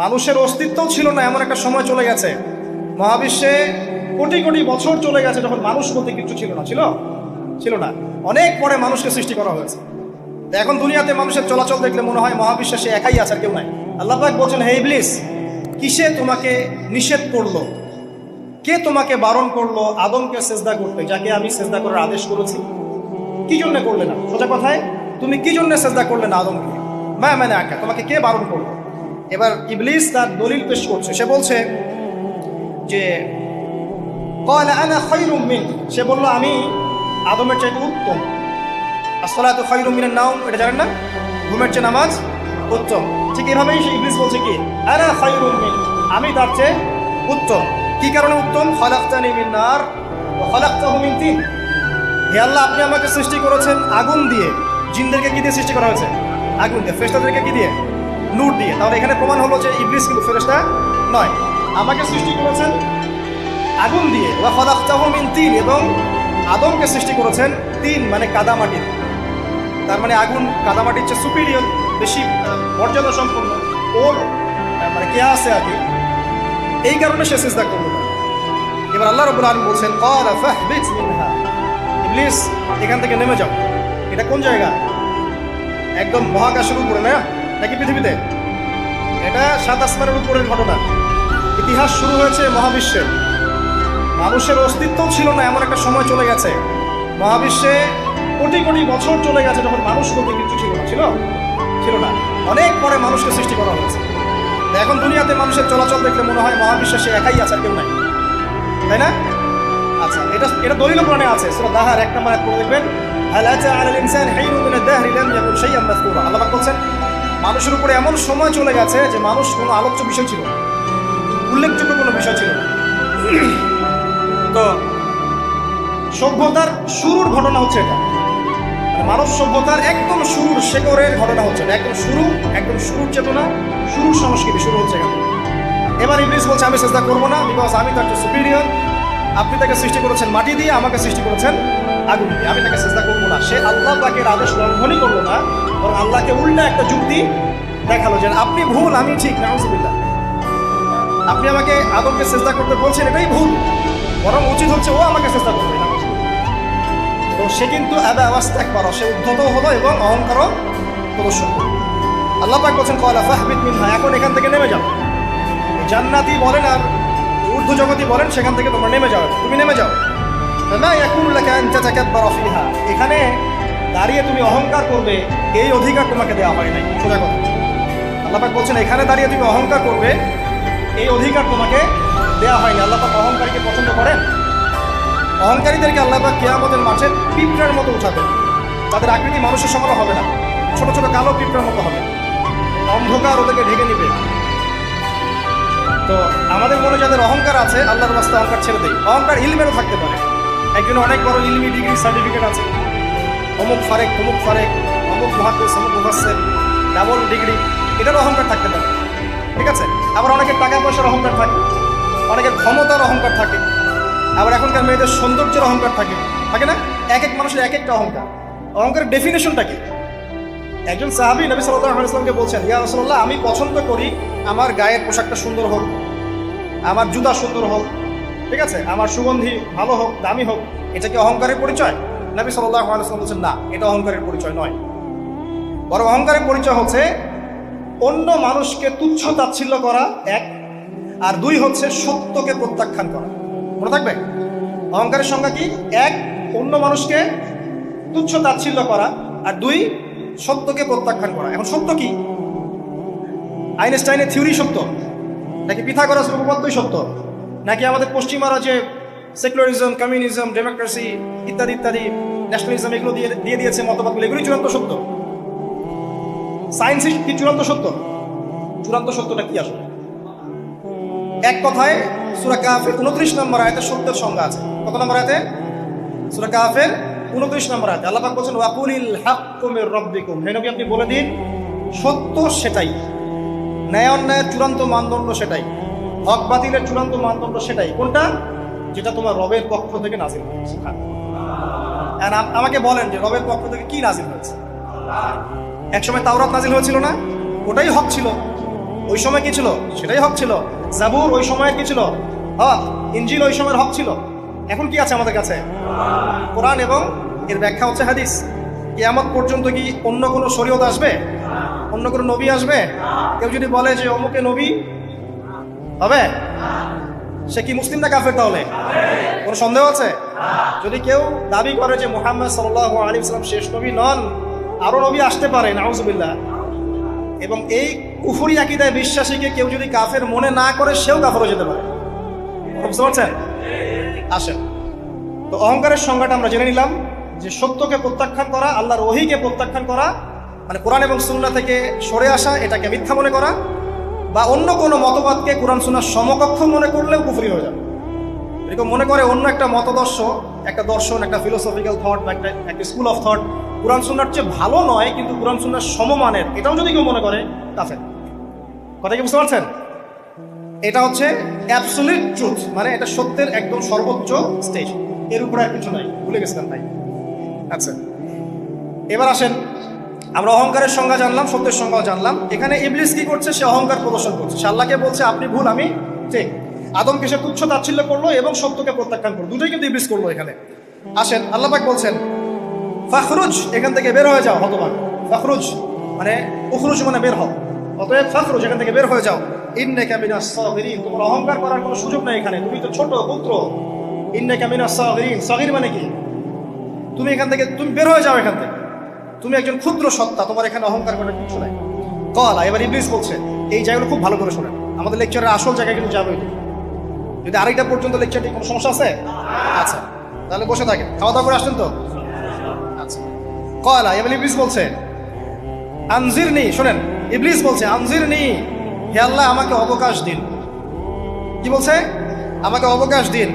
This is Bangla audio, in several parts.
মানুষের অস্তিত্বও ছিল না, এমন একটা সময় চলে গেছে। মহাবিশ্বে কোটি কোটি বছর চলে গেছে যখন মানুষ বলতে কিছু ছিল না। ছিল না। অনেক পরে মানুষকে সৃষ্টি করা হয়েছে। এখন দুনিয়াতে মানুষের চলাচল দেখলে মনে হয় মহাবিশ্বে সে একাই আছে, আর কেউ নাই। আল্লাহ পাক বলছেন, হে ইবলিস, কিসে তোমাকে নিষেধ করলো? কে তোমাকে বারণ করলো আদমকে সেজদা করতে, যাকে আমি সেজদা করার আদেশ করেছি? কি জন্য করলে না? সোজা কথায়, তুমি কি জন্য সেজদা করলে না আদমকে? মানে আঁকা তোমাকে কে বারণ করলো? এবার ইবলিস তার দলিল পেশ করছে। সে বলছে যে ক্বালা আনা খায়রুম মিন, সে বলল আমি আদমের চাইতে উত্তম। আসসালাতু খায়রুম মিনান নাওম, এটা জানেন না? ঘুমের চেয়ে নামাজ উত্তম। ঠিক এভাবেই সে ইবলিস বলছে কি, আনা খায়রুম মিন, আমি তার চেয়ে উত্তম। কি কারণে উত্তম? খালাকতানি মিন নার ওয়া খালাকতাহু মিন তিন। হে আল্লাহ, আপনি আমাকে সৃষ্টি করেছেন আগুন দিয়ে। জিনদেরকে কি দিয়ে সৃষ্টি করা হয়েছে? আগুন দিয়ে। ফেরেশতাদেরকে কি দিয়ে? নূর দিয়ে। তাহলে এখানে প্রমাণ হলো যে ইবলিস কিন্তু ফেরেশতা নয়। আমাকে সৃষ্টি করেছেন আগুন দিয়ে, ওয়া খালাকতাহু মিন তিন, এবং আদমকে সৃষ্টি করেছেন তিন মানে কাদামাটি। তার মানে আগুন কাদামাটির চেয়ে সুপিরিয়র, বেশি মর্যাদা সম্পন্ন, ওর মানে কে আছে আর কি। এই কারণে সে সিজদা করলো না। এবার আল্লাহ রাব্বুল আলামিন বলছেন, ক্বালা ফাহবিত মিনহা, ইবলিস এখান থেকে নেমে যাও। এটা কোন জায়গা? একদম মহাকাশের উপরে না, নাকি পৃথিবীতে? এটা সাত আসমানের উপরের ঘটনা। ইতিহাস শুরু হয়েছে মহাবিশ্বে। মানুষের অস্তিত্বও ছিল না, এমন একটা সময় চলে গেছে। মহাবিশ্বে কোটি কোটি বছর চলে গেছে যখন মানুষ বলতে কিছু ছিল না। অনেক পরে মানুষকে সৃষ্টি করা হয়েছে। এখন দুনিয়াতে মানুষের চলাচল দেখলে মনে হয় মহাবিশ্বে সে একাই আছে, আর কেউ নাই, তাই না? আচ্ছা, এটা দলিল কোরআনে আছে। সূরা দাহার 1 নম্বর আয়াত পড়ে দেখবেন, হাল আতা আলাল ইনসানি হিনুন মিনাদ দাহরি লাম ইয়াকুন শাইআন মাযকুরা। আল্লাহ পাক বলছেন, মানুষের উপরে এমন সময় চলে গেছে যে মানুষ কোনো আলোচ্য বিষয় ছিল না, উল্লেখযোগ্য কোনো বিষয় ছিল না। তো সভ্যতার শুরুর ঘটনা হচ্ছে এটা, মানব সভ্যতার একদম শুরুর শেকড়ের ঘটনা হচ্ছে এটা। একদম শুরুর চেতনা, শুরুর সংস্কৃতি শুরু হচ্ছে এখানে। এবার ইবলিস বলছে, আমি সেজদা করবো না, বিকজ আমি তার চেয়ে সুপিরিয়র। আপনি তাকে সৃষ্টি করেছেন মাটি দিয়ে, আমাকে সৃষ্টি করেছেন আগুন দিয়ে, আমি তাকে সেজদা করবো না। সে আল্লাহ পাকের আদেশ লঙ্ঘনই করলো না, বরং আল্লাহকে উল্টা একটা যুক্তি দেখালো যে আপনি ভুল, আমি ঠিক। নাউযুবিল্লাহ, আপনি আমাকে আদমকে সেজদা করতে বলছেন, এটাই ভুল, বরং উচিত হচ্ছে ও আমাকে চেষ্টা করবে। তো সে কিন্তু ওয়াস্তাকবারা, সে উদ্ধত হলো এবং অহংকারও প্রদর্শন করল। আল্লাহ পাক বলেন, ক্বালা ফাহবিত মিনহা, এখন এখান থেকে নেমে যাও। জান্নাতি বলেন আর ঊর্ধ্ব জগতি বলেন, সেখান থেকে তোমরা নেমে যাও, তুমি নেমে যাও। মা ইয়াকুনু লাকা আন তাতাকাব্বারা ফিহা, এখানে দাঁড়িয়ে তুমি অহংকার করবে এই অধিকার তোমাকে দেওয়া হয় নাই। সোজা কথা, আল্লাহ পাক বলছেন এখানে দাঁড়িয়ে তুমি অহংকার করবে এই অধিকার তোমাকে দেওয়া হয়নি। আল্লাহ পাক অহংকারীকে পছন্দ করেন। অহংকারীদেরকে আল্লাহ পাক কিয়ামতের মাঠে পিঁপড়ার মতো উঠাবেন। তাদের আকৃতি মানুষের সমান হবে না, ছোট ছোট কালো পিঁপড়ার মতো হবে, অন্ধকার ওদেরকে ঢেকে নিবে। তো আমাদের মনে যাদের অহংকার আছে, আল্লাহর রাস্তা অহংকার ছেড়ে দেয়। অহংকার ইলমেরও থাকতে পারে। একজন অনেক বড় ইলমি ডিগ্রি সার্টিফিকেট আছে, অমুক ফারেক, অমুক মুহাদ্দিস, অমুক মুফাসসির, ডাবল ডিগ্রি, এটারও অহংকার থাকতে পারে। ঠিক আছে? আবার অনেকের টাকা পয়সার অহংকার থাকে, অনেকের ক্ষমতার অহংকার থাকে, আবার এখনকার মেয়েদের সৌন্দর্যের অহংকার থাকে না? এক এক মানুষের এক একটা অহংকার। অহংকারের ডেফিনেশনটা কি? একজন সাহাবী নবী সাল্লাল্লাহু আলাইহি ওয়াসাল্লামকে বলছেন, ইয়া রাসূলুল্লাহ, আমি পছন্দ করি আমার গায়ের পোশাকটা সুন্দর হোক, আমার জুতা সুন্দর হোক, ঠিক আছে, আমার সুগন্ধি ভালো হোক, দামি হোক। এটা কি অহংকারের পরিচয়? নবী সাল্লাল্লাহু আলাইহি ওয়াসাল্লাম বলছেন, না, এটা অহংকারের পরিচয় নয়। বরং অহংকারের পরিচয় হচ্ছে অন্য মানুষকে তুচ্ছ তাচ্ছিল্য করা, এক, আর দুই হচ্ছে সত্যকে প্রত্যাখ্যান করা। মনে থাকবে অহংকারের সংজ্ঞা কি? এক, অন্য মানুষকে তুচ্ছ তাচ্ছিল্য করা, আর দুই, সত্যকে প্রত্যাখ্যান করা। এখন সত্য কি? আইনস্টাইনের থিওরি সত্য, নাকি পিথাগোরাসের উপপাদ্যই সত্য, নাকি আমাদের পশ্চিমারা যে সেকুলারিজম, কমিউনিজম, ডেমোক্রেসি ইত্যাদি ইত্যাদি, ন্যাশনালিজম এগুলো দিয়ে দিয়েছে মতবাদগুলো, এগুলোই চূড়ান্ত সত্য? সায়েন্সই কি চূড়ান্ত সত্য? চূড়ান্ত সত্যটা কি আসলে? এক কথায় সূরা কাহফের 29 নম্বর আয়াতে সত্যের সংজ্ঞা আছে। কত নম্বর আয়াতে? সূরা কাহফের 29 নম্বর আয়াতে আল্লাহ পাক বলেন, ওয়াকুলিল হাক্কু মির রাব্বিকুম, হে নবী আপনি বলে দিন সত্য সেটাই, ন্যায় অন্যায়ের চূড়ান্ত মানদণ্ড সেটাই, হক বাতিলের চূড়ান্ত মানদণ্ড সেটাই। কোনটা? যেটা তোমার রবের পক্ষ থেকে নাজিল হয়েছে। আমাকে বলেন যে রবের পক্ষ থেকে কি নাজিল হয়েছে? একসময় তাওরাত নাজিল হয়েছিল না? ওটাই হক ছিল। ওই সময় কি ছিল? সেটাই হক ছিল। জাবুর ওই সময়ের কি ছিল? হক। ইনজিল ওই সময়ের হক ছিল। এখন কি আছে আমাদের কাছে? কোরআন এবং এর ব্যাখ্যা হচ্ছে হাদিস। কিয়ামত পর্যন্ত কি অন্য কোনো শরীয়ত আসবে? অন্য কোনো নবী আসবে? কেউ যদি বলে যে অমুকে নবী হবে, সে কি মুসলিম না কাফের? তাহলে কোনো সন্দেহ আছে? যদি কেউ দাবি করে যে মুহাম্মদ সাল্লাল্লাহু আলাইহি ওয়াসাল্লাম শেষ নবী নন, আরো নবী আসতে পারে, নাউজুবিল্লাহ, এবং এই কুফরি আকীদায় বিশ্বাসীকে কেউ যদি কাফের মনে না করে, সেও কাফের হয়ে যেতে পারে। বুঝতে পারছেন? আসেন, তো অহংকারের সংজ্ঞাটা আমরা জেনে নিলাম যে সত্যকে প্রত্যাখ্যান করা, আল্লাহর ওহীকে প্রত্যাখ্যান করা, মানে কোরআন এবং সুন্নাহ থেকে সরে আসা, এটাকে মিথ্যা মনে করা, বা অন্য কোনো মতবাদকে কোরআন সুন্নাহর সমকক্ষ মনে করলেও কুফরি হয়ে যাবে। এরকম মনে করে অন্য একটা মতদর্শ, একটা দর্শন, একটা ফিলোসফিক্যাল থট বা একটা স্কুল অফ থট কোরআন সুন্নাহর চেয়ে ভালো নয় কিন্তু কোরআন সুন্নাহর সমমানের, এটাও যদি কেউ মনে করে কাফের। কথা কি বুঝতে পারছেন? এটা হচ্ছে অ্যাবসলিউট ট্রুথ, মানে এটা সত্যের একদম সর্বোচ্চ স্টেজ, এর উপরে আর কিছু নাই। ভুলে গেছিলাম ভাই। আচ্ছা, এবার আসেন, আমরা অহংকারের সংজ্ঞা জানলাম, সত্যের সংজ্ঞাও জানলাম। এখানে ইবলিস কি করছে? সে অহংকার প্রদর্শন করছে। সে আল্লাহকে বলছে আপনি ভুল, আমি ঠিক। আদমকে সে তুচ্ছ তাচ্ছিল্য করলো এবং সত্যকে প্রত্যাখ্যান করলো, দুটোই কিন্তু ইবলিস করলো এখানে। আসেন, আল্লাহ পাক বলছেন ফাখরুজ, এখান থেকে বের হয়ে যাও হতভাগ। ফাখরুজ মানে উখরুজ মানে বের হও, অতএব ফাখরুজ, এখান থেকে বের হয়ে যাও। ইন্নাকা মিনাস সাগিরিন, তোমার অহংকার করার কোনো সুযোগ নাই এখানে, তুমি তো ছোট পুত্র। ইন্নাকা মিনাস সাগিরিন, সাগির মানে কি? তুমি এখান থেকে, তুমি বের হয়ে যাও এখান থেকে, তুমি একজন ক্ষুদ্র সত্তা, তোমার এখানে অহংকার করার কিছু নাই। কলা, এবার ইবলিস বলছে, এই জায়গাগুলো খুব ভালো করে শোনেন, আমাদের লেকচারের আসল জায়গায় কিন্তু যাবে। যদি আড়াইটা পর্যন্ত লেকচারটি কোনো সমস্যা আছে? আচ্ছা, তাহলে বসে থাকেন, খাওয়া দাওয়া করে আসলেন তো? আচ্ছা, কলা, এবার ইবলিস বলছে আনজিরনি, শোনেন, ইবলিস বলছে আনজিরনি, হে আল্লাহ আমাকে অবকাশ দিন। কি বলছে? আমাকে অবকাশ দিন।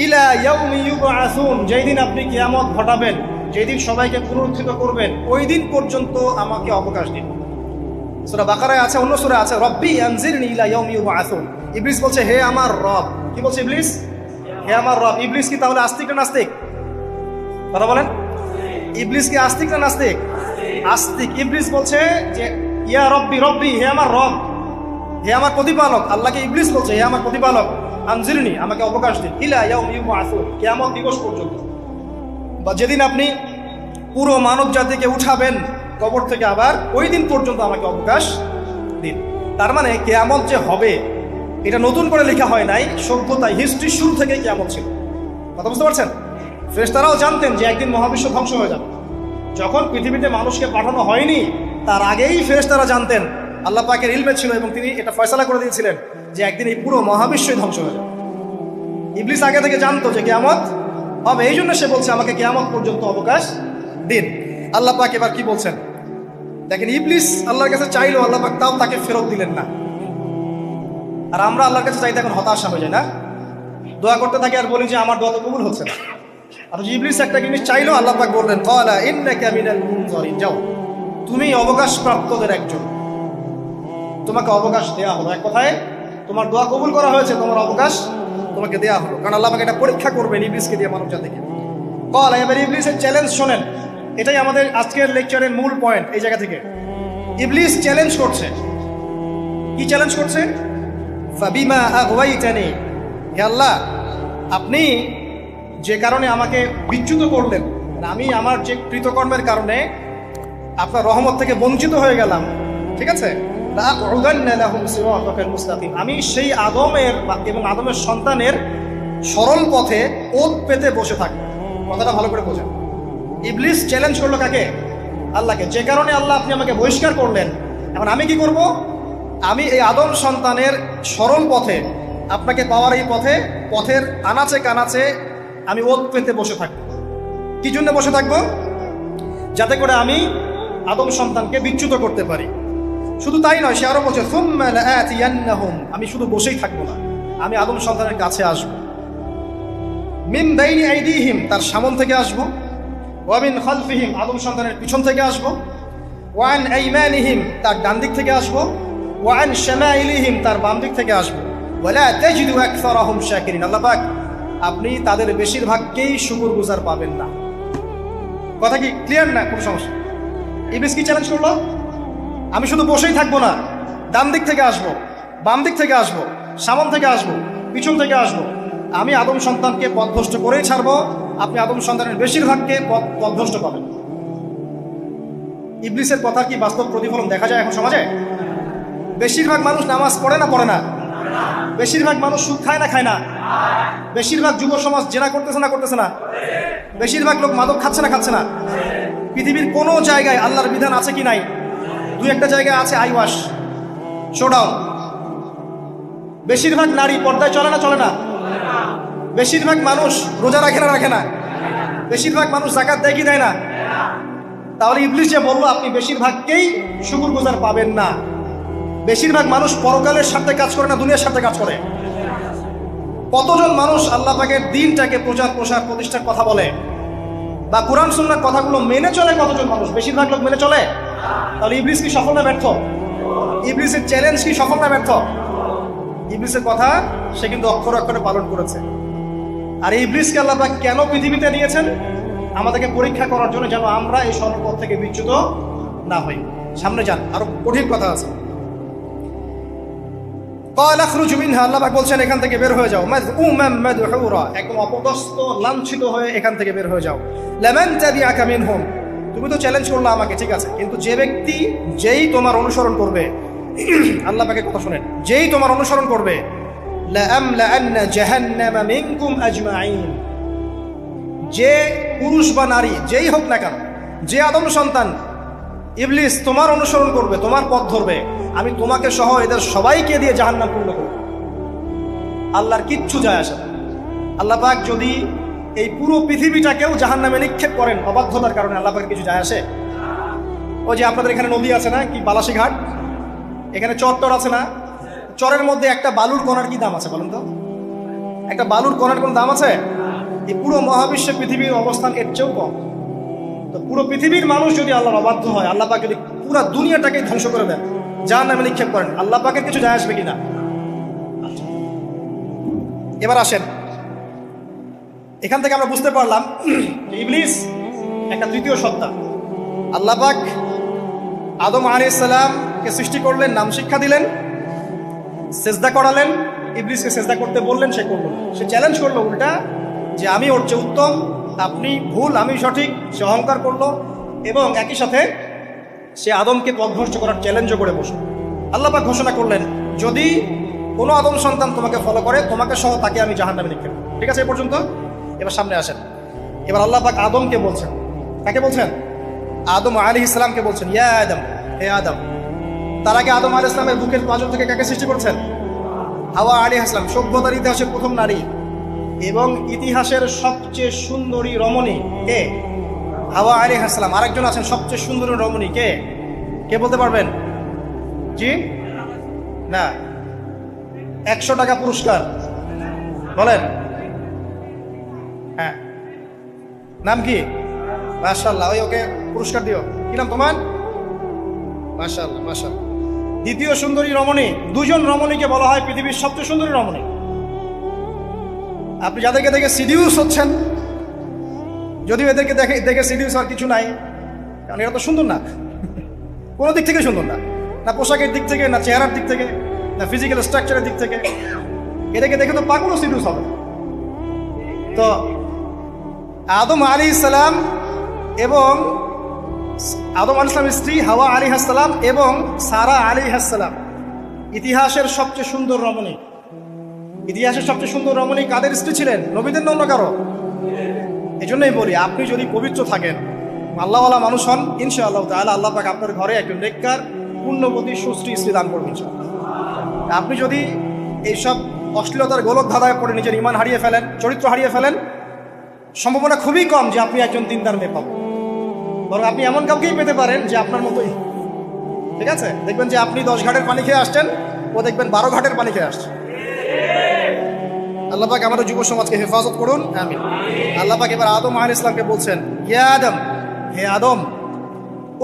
ইলা ইয়াউমি ইউবআসুন, যেই দিন আপনি কিয়ামত ঘটাবেন, যেদিন সবাইকে পুনরুত্থিত করবেন, ওই দিন পর্যন্ত আমাকে অবকাশ দিন। সূরা বাকারায় আছে, অন্য সূরায় আছে, রব্বি আনজিরনি ইলা ইয়াউমি ইউবআসুন। ইবলিস বলছে হে আমার রব। কি বলছে ইবলিস? হে আমার রব। ইবলিস কি তাহলে আস্তিক না নাস্তিক? কথা বলেন, ইবলিস কি আস্তিক না নাস্তিক? আস্তিক। ইবলিস বলছে যে ইয়া রব্বি, রব্বি হে আমার রব, হে আমার প্রতিপালক। আল্লাহকে ইবলিস বলছে হে আমার প্রতিপালক, আনজিরনি আমাকে অবকাশ দিন, ইলা ইয়াউমি ইউবআসুন, কিয়ামত দিবস পর্যন্ত, বা যেদিন আপনি পুরো মানব জাতিকে উঠাবেন কবর থেকে, আবার ওই দিন পর্যন্ত আমাকে অবকাশ দিন। তার মানে কিয়ামত যে হবে এটা নতুন করে লেখা হয় নাই, সভ্যতায় হিস্ট্রি শুরু থেকে কিয়ামত ছিল। কথা বুঝতে পারছেন? ফেরেশতারাও জানতেন যে একদিন মহাবিশ্ব ধ্বংস হয়ে যাবে। যখন পৃথিবীতে মানুষকে পাঠানো হয়নি তার আগেই ফেরেশতারা জানতেন, আল্লাহ পাকের ইলমে ছিল এবং তিনি এটা ফয়সালা করে দিয়েছিলেন যে একদিন এই পুরো মহাবিশ্বই ধ্বংস হয়ে যাবে। ইবলিস আগে থেকে জানতো যে কিয়ামত হবে, এই জন্য সে বলছে আমাকে কিয়ামত পর্যন্ত অবকাশ দিন। আল্লাহ পাক এবার কি বলছেন দেখেন, ইবলিস আল্লাহর কাছে চাইলো, আল্লাহ পাক তাও তাকে ফেরত দিলেন না। আর আমরা আল্লাহর কাছে চাইতে এখন হতাশা হয়ে যায় না, দোয়া করতে থাকি আর বলি যে আমার দোয়া তো কবুল হচ্ছে না। আর ইবলিস একটা জিনিস চাইলো, আল্লাহ পাক বললেন ক্বালা ইন্নাকা মিনাল মুনজারিন, যাও তুমি অবকাশ প্রাপ্তদের একজন, তোমাকে অবকাশ দেয়া হলো। এক কথায় তোমার দোয়া কবুল করা হয়েছে, তোমার অবকাশ তোমাকে দেয়া হলো, কারণ আল্লাহ পাক এটা পরীক্ষা করবেন ইবলিসকে দিয়ে, মানব জাতিকে। ক্বালা, এবার ইবলিসের চ্যালেঞ্জ শোনেন, এটাই আমাদের আজকের লেকচারের মূল পয়েন্ট। এই জায়গা থেকে ইবলিস চ্যালেঞ্জ করছে। কি চ্যালেঞ্জ করছে? ফাবিমা আগওয়াইতানি, হে আল্লাহ আপনি যে কারণে আমাকে বিচ্যুত করলেন, আমি আমার যে কৃতকর্মের কারণে আপনার রহমত থেকে বঞ্চিত হয়ে গেলাম, ঠিক আছে, লাআকুদান্না লাহুম সিরাতাকাল মুস্তাকিম, আমি সেই আদমের এবং আদমের সন্তানের সরল পথে ওত পেতে বসে থাকবো। কথাটা ভালো করে বোঝেন। ইবলিস চ্যালেঞ্জ করলো কাকে? আল্লাহকে। যে কারণে আল্লাহ আপনি আমাকে বহিষ্কার করলেন, এখন আমি কি করব? আমি এই আদম সন্তানের সরল পথে, আপনাকে পাওয়ার এই পথে, পথের আনাচে কানাচে আমি ওত পেতে বসে থাকবো। কি জন্য বসে থাকবো? যাতে করে আমি আদম সন্তানকে বিচ্যুত করতে পারি। শুধু তাই নয়, সে আরো বলছে সুম্মা লাআতিয়ান্নাহুম, আমি শুধু বসেই থাকবো না, আমি আদম সন্তানের কাছে আসবো। মিন বাইনি আইদিহিম, তার সামন থেকে আসবো, ওয়া মিন খালফিহিম, আদম সন্তানের পিছন থেকে আসবো, ওয়া আন আইমানিহিম, তার ডান দিক থেকে আসবো, ওয়া আন শামাইলিহিম, তার বাম দিক থেকে আসবো, ওয়ালা তাজিদু আকসারাহুম শাকিরিন, আল্লাহ পাক আপনি তাদের বেশিরভাগকেই শুকরগুজার পাবেন না। কথা কি ক্লিয়ার না? কোনো সমস্যা? ইবলিস কি চ্যালেঞ্জ করলো? আমি শুধু বসেই থাকবো না, ডান দিক থেকে আসবো, বাম দিক থেকে আসবো, সামন থেকে আসবো, পিছন থেকে আসবো, আমি আদম সন্তানকে পথভ্রষ্ট করেই ছাড়বো। আপনি আদম সন্তানের বেশিরভাগকে পথভ্রষ্ট পাবেন। ইবলিসের কথা কি বাস্তব প্রতিফলন দেখা যায় এখন সমাজে? বেশিরভাগ মানুষ নামাজ পড়ে না পড়ে না? বেশিরভাগ মানুষ সুদ খায় না খায় না? বেশিরভাগ যুব সমাজ জেনা করতেছে না করতেছে না? বেশিরভাগ লোক মাদক খাচ্ছে না খাচ্ছে না? পৃথিবীর কোনো জায়গায় আল্লাহর বিধান আছে কি নাই? দুই একটা জায়গায় আছে আই ওয়াশ, শোডাউন। বেশিরভাগ নারী পর্দায় চলে না চলে না? বেশিরভাগ মানুষ রোজা রাখে না রাখে না? বেশিরভাগ মানুষ যাকাত দেয় কি দেয় না? তাহলে ইবলিস যে বললো আপনি বেশিরভাগকেই শুকরগুজার পাবেন না। বেশিরভাগ মানুষ পরকালের সাথে কাজ করে না, দুনিয়ার সাথে কাজ করে। কতজন মানুষ আল্লাহ পাকের দিনটাকে প্রচার প্রসার প্রতিষ্ঠার কথা বলে বা কোরআন সুন্নাহর কথাগুলো মেনে চলে? কতজন মানুষ? বেশিরভাগ লোক মেনে চলে। তাহলে ইবলিস কি সফল না ব্যর্থ? ইবলিসের চ্যালেঞ্জ কি সফল না ব্যর্থ? ইবলিসের কথা সে কিন্তু অক্ষর অক্ষরে পালন করেছে। আর ইবলিসকে আল্লাহ পাক কেন পৃথিবীতে নিয়েছেন? আমাদেরকে পরীক্ষা করার জন্য, যেন আমরা এই সরল পথ থেকে বিচ্যুত না হই। সামনে যান, আরো কঠিন কথা আছে। আল্লাহ পাক বলছেন এখান থেকে বের হয়ে যাও, একদম অপদস্থ লাঞ্ছিত হয়ে এখান থেকে বের হয়ে যাও। তুমি তো চ্যালেঞ্জ করলে আমাকে, ঠিক আছে, কিন্তু যে ব্যক্তি যেই তোমার অনুসরণ করবে, আল্লাহ পাকের কথা শুনেন, যেই তোমার অনুসরণ করবে, যে পুরুষ বা নারী যেই হোক না কেন, যে আদম সন্তান ইবলিস তোমার অনুসরণ করবে, তোমার পথ ধরবে, আমি তোমাকে সহ এদের সবাইকে দিয়ে জাহান্নাম পূর্ণ করব। আল্লাহর কিচ্ছু যায় আসে না। আল্লাহ পাক যদি এই পুরো পৃথিবীটাকেও জাহান্নামে নিক্ষেপ করেন অবাধ্যতার কারণে, আল্লাহ পাকের কিছু যায় আসে? ওই যে আপনাদের এখানে নদী আছে না, কি বালাসী ঘাট, এখানে চর আছে না? চরের মধ্যে একটা বালুর কণার কি দাম আছে বলুন তো? একটা বালুর কণার কোন দাম আছে? এই পুরো মহাবিশ্বে পৃথিবীর অবস্থান এর চেয়েও কম। তো পুরো পৃথিবীর মানুষ যদি আল্লাহর অবাধ্য হয়, আল্লাহ পাক যদি পুরো দুনিয়াটাকে ধ্বংস করে দেন, জাহান্নামে নিক্ষেপ করেন, আল্লাহ পাকের কিছু যায় আসবে কিনা? এবার আসেন, এখান থেকে আমরা বুঝতে পারলাম যে ইবলিস একটা তৃতীয় সত্তা। আল্লাহ পাক আদম আলাইহিস সালামকে সৃষ্টি করলেন, নাম শিক্ষা দিলেন, সেজদা করালেন, ইবলিসকে সেজদা করতে বললেন, সে করল। সে চ্যালেঞ্জ করলো উল্টা যে আমি ওর চেয়ে উত্তম, আপনি ভুল, আমি সঠিক। সে অহংকার করলো এবং একই সাথে সে আদমকে পথভ্রষ্ট করার চ্যালেঞ্জও করে বসল। আল্লাহ পাক ঘোষণা করলেন, যদি কোনো আদম সন্তান তোমাকে ফলো করে, তোমাকে সহ তাকে আমি জাহান্নামে নিক্ষেপ করব। ঠিক আছে, এ পর্যন্ত। এবার সামনে আসেন। এবার আল্লাহ পাক আদমকে বলছেন, কাকে বলছেন? আদম আলাইহিস সালামকে বলছেন, ইয়া আদম, হে আদম। তার আগে আদম আলাইহিস সালামের বুকের পাঁজর থেকে কাকে সৃষ্টি করছেন? হাওয়া আলাইহিস সালাম, সভ্যতার ইতিহাসের প্রথম নারী এবং ইতিহাসের সবচেয়ে সুন্দরী রমণী কে? হাওয়া আলাইহিস সালাম। আরেকজন আছেন সবচেয়ে সুন্দরী রমণী, কে? কে বলতে পারবেন? জি না, 100 টাকা পুরস্কার বলেন। হ্যাঁ, নাম কি? মাশাআল্লাহ, ওই ওকে পুরস্কার দিও। কি নাম তোমার? মাশাআল্লাহ, মাশাআল্লাহ। দ্বিতীয় সুন্দরী রমণী, দুজন রমণীকে বলা হয় পৃথিবীর সবচেয়ে সুন্দরী রমণী। আপনি যাদেরকে দেখে সিডিউস হচ্ছেন, যদিও এদেরকে দেখে সিডিউস আর কিছু নাই, কারণ এরা তো সুন্দর না, কোনো দিক থেকে সুন্দর না, না পোশাকের দিক থেকে, না চেহারার দিক থেকে, না ফিজিক্যাল স্ট্রাকচারের দিক থেকে। এদেরকে দেখে তো পাগলও সিডিউস হবে। তো আদম আলাইহিস সালাম এবং আদম আলাইহিস সালামের স্ত্রী হাওয়া আলাইহিস সালাম এবং সারা আলাইহিস সালাম ইতিহাসের সবচেয়ে সুন্দর রমণী। ইতিহাসের সবচেয়ে সুন্দর রমণী কাদের স্ত্রী ছিলেন? নবীদের না অন্য কারো? এই জন্যই বলি, আপনি যদি পবিত্র থাকেন, আল্লাহওয়ালা মানুষ হন, ইনশাআল্লাহ তাআলা আল্লাহ পাক আপনার ঘরে একজন নেককার, পুণ্যবতী, সুশ্রী স্ত্রী দান করবেন। আপনি যদি এইসব অশ্লীলতার গোলক ধাঁধায় পড়ে নিজের ঈমান হারিয়ে ফেলেন, চরিত্র হারিয়ে ফেলেন, সম্ভাবনা খুবই কম যে আপনি একজন দিনদার মেয়ে পাবেন। বরং আপনি এমন কাউকেই পেতে পারেন যে আপনার মতোই। ঠিক আছে, দেখবেন যে আপনি 10 ঘাটের পানি খেয়ে আসছেন, ও দেখবেন 12 ঘাটের পানি খেয়ে আসছে। আল্লাহ পাক আমাদের যুব সমাজকে হেফাজত করুন, আমিন। আল্লাহ পাক এবার আদম আলাইহিস সালামকে বলছেন, ইয়া আদম, হে আদম,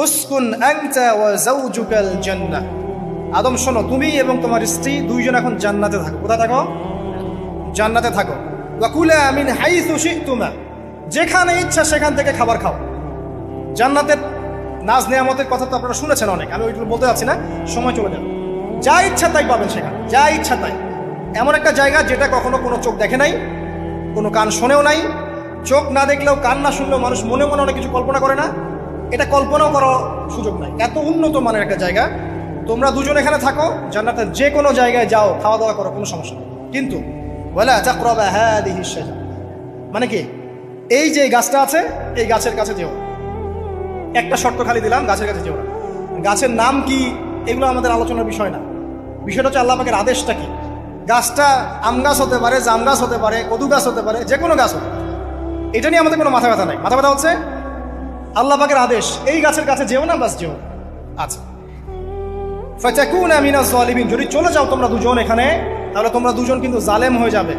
উসকুন আনতা ওয়া যাওজুকাল জান্নাহ। আদম শোনো, তুমি এবং তোমার স্ত্রী দুইজন এখন জান্নাতে থাকো। কোথায় থাকো? জান্নাতে থাকো। ওয়া কুলা মিন হাইসু শি'তুমা, যেখানে ইচ্ছা সেখান থেকে খাবার খাও। জান্নাতের নাজ নেয়ামতের কথা তো আপনারা শুনেছেন অনেক, আমি ওইগুলো বলতে যাচ্ছি না, সময় চলে যাবে। যা ইচ্ছা তাই পাবেন সেখানে, যা ইচ্ছা তাই। এমন একটা জায়গা যেটা কখনো কোনো চোখ দেখে নাই, কোনো কান শোনেও নাই। চোখ না দেখলেও, কান না শুনলেও মানুষ মনে মনে অনেক কিছু কল্পনা করে না, এটা কল্পনাও করার সুযোগ নাই। এত উন্নত মানের একটা জায়গা। তোমরা দুজন এখানে থাকো, জান্নাতের যে কোনো জায়গায় যাও, খাওয়া দাওয়া করো, কোনো সমস্যা নেই। কিন্তু ওয়ালা তাকরাবা হাদিহি শাজারা, মানে কি, এই যে গাছটা আছে এই গাছের কাছে যেও। একটা শর্ত খালি দিলাম, গাছের কাছে যেও না। গাছের নাম কি এগুলো আমাদের আলোচনার বিষয় না। বিষয়টা হচ্ছে আল্লাহ পাকের আদেশটা কি। গাছটা আম গাছ হতে পারে, জাম গাছ হতে পারে, কদু গাছ হতে পারে, যে কোনো গাছ হতে পারে, এটা নিয়ে আমাদের কোনো মাথা ব্যথা নাই। মাথা ব্যথা হচ্ছে আল্লাহ পাকের আদেশ, এই গাছের কাছে যেও না, বাস যেও। আচ্ছা, ফাতাকুনা মিনাজ জালিমিন, যদি চলে যাও তোমরা দুজন এখানে, তাহলে তোমরা দুজন কিন্তু জালেম হয়ে যাবে।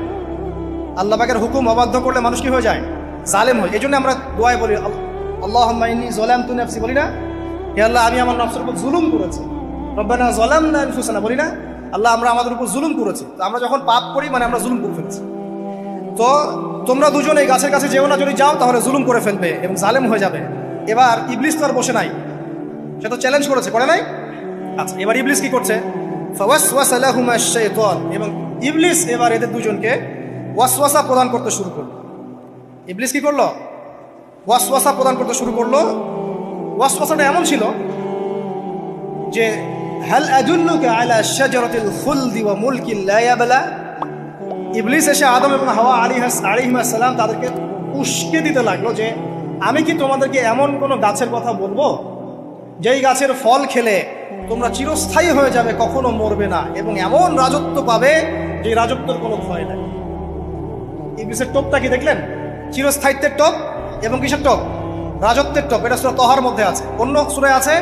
আল্লাহ পাকের হুকুম অবাধ্য করলে মানুষ কি হয়ে যায়? জালেম হয়। এই জন্য আমরা দোয়ায় বলি আল্লাহুম্মা ইন্নী যালামতু নাফসি, বলি না? হে আল্লাহ, আমি আমার নফসের উপর জুলুম করেছি। রব্বানা যালামনা আনফুসানা, বলি না? আল্লাহ, আমরা আমাদের উপর জুলুম করেছি। তো আমরা যখন পাপ করি মানে আমরা জুলুম করে ফেলছি। তো তোমরা দুজন এই গাছের কাছে যেও না, যদি যাও তাহলে জুলুম করে ফেলবে এবং জালেম হয়ে যাবে। এবার ইবলিস তো আর বসে নাই, সে তো চ্যালেঞ্জ করেছে, করে নাই? আচ্ছা, এবার ইবলিস কি করছে? ফাওয়াসওয়াসা লাহুমা শাইতান, এবং ইবলিস এবার এদের দুজনকে ওয়াসওয়াসা প্রদান করতে শুরু করলো। ইবলিস কি করলো? ওয়াসওয়াসা প্রদান করতে শুরু করলো। ওয়াসওয়াসাটা এমন ছিল যে হাল আদুল্লুকা আলা শাজারাতিল খুলদি ওয়া মুলকিন লা ইয়াবলা। ইবলিস এসে আদম এবং হাওয়া আলাইহিস সালাম তাদেরকে উস্কে দিতে লাগলো যে আমি কি তোমাদেরকে এমন কোনো গাছের কথা বলবো যেই গাছের ফল খেলে তোমরা চিরস্থায়ী হয়ে যাবে, কখনো মরবে না, এবং এমন রাজত্ব পাবে যে রাজত্বের কোনো ভয় নাই। ইবলিসের টোপটা কি দেখলেন? চিরস্থায়িত্বের টোপ এবং কিসের টোপ? রাজত্বের টোপ। এটা সূরা তহার মধ্যে আছে। অন্য সূরায় আছে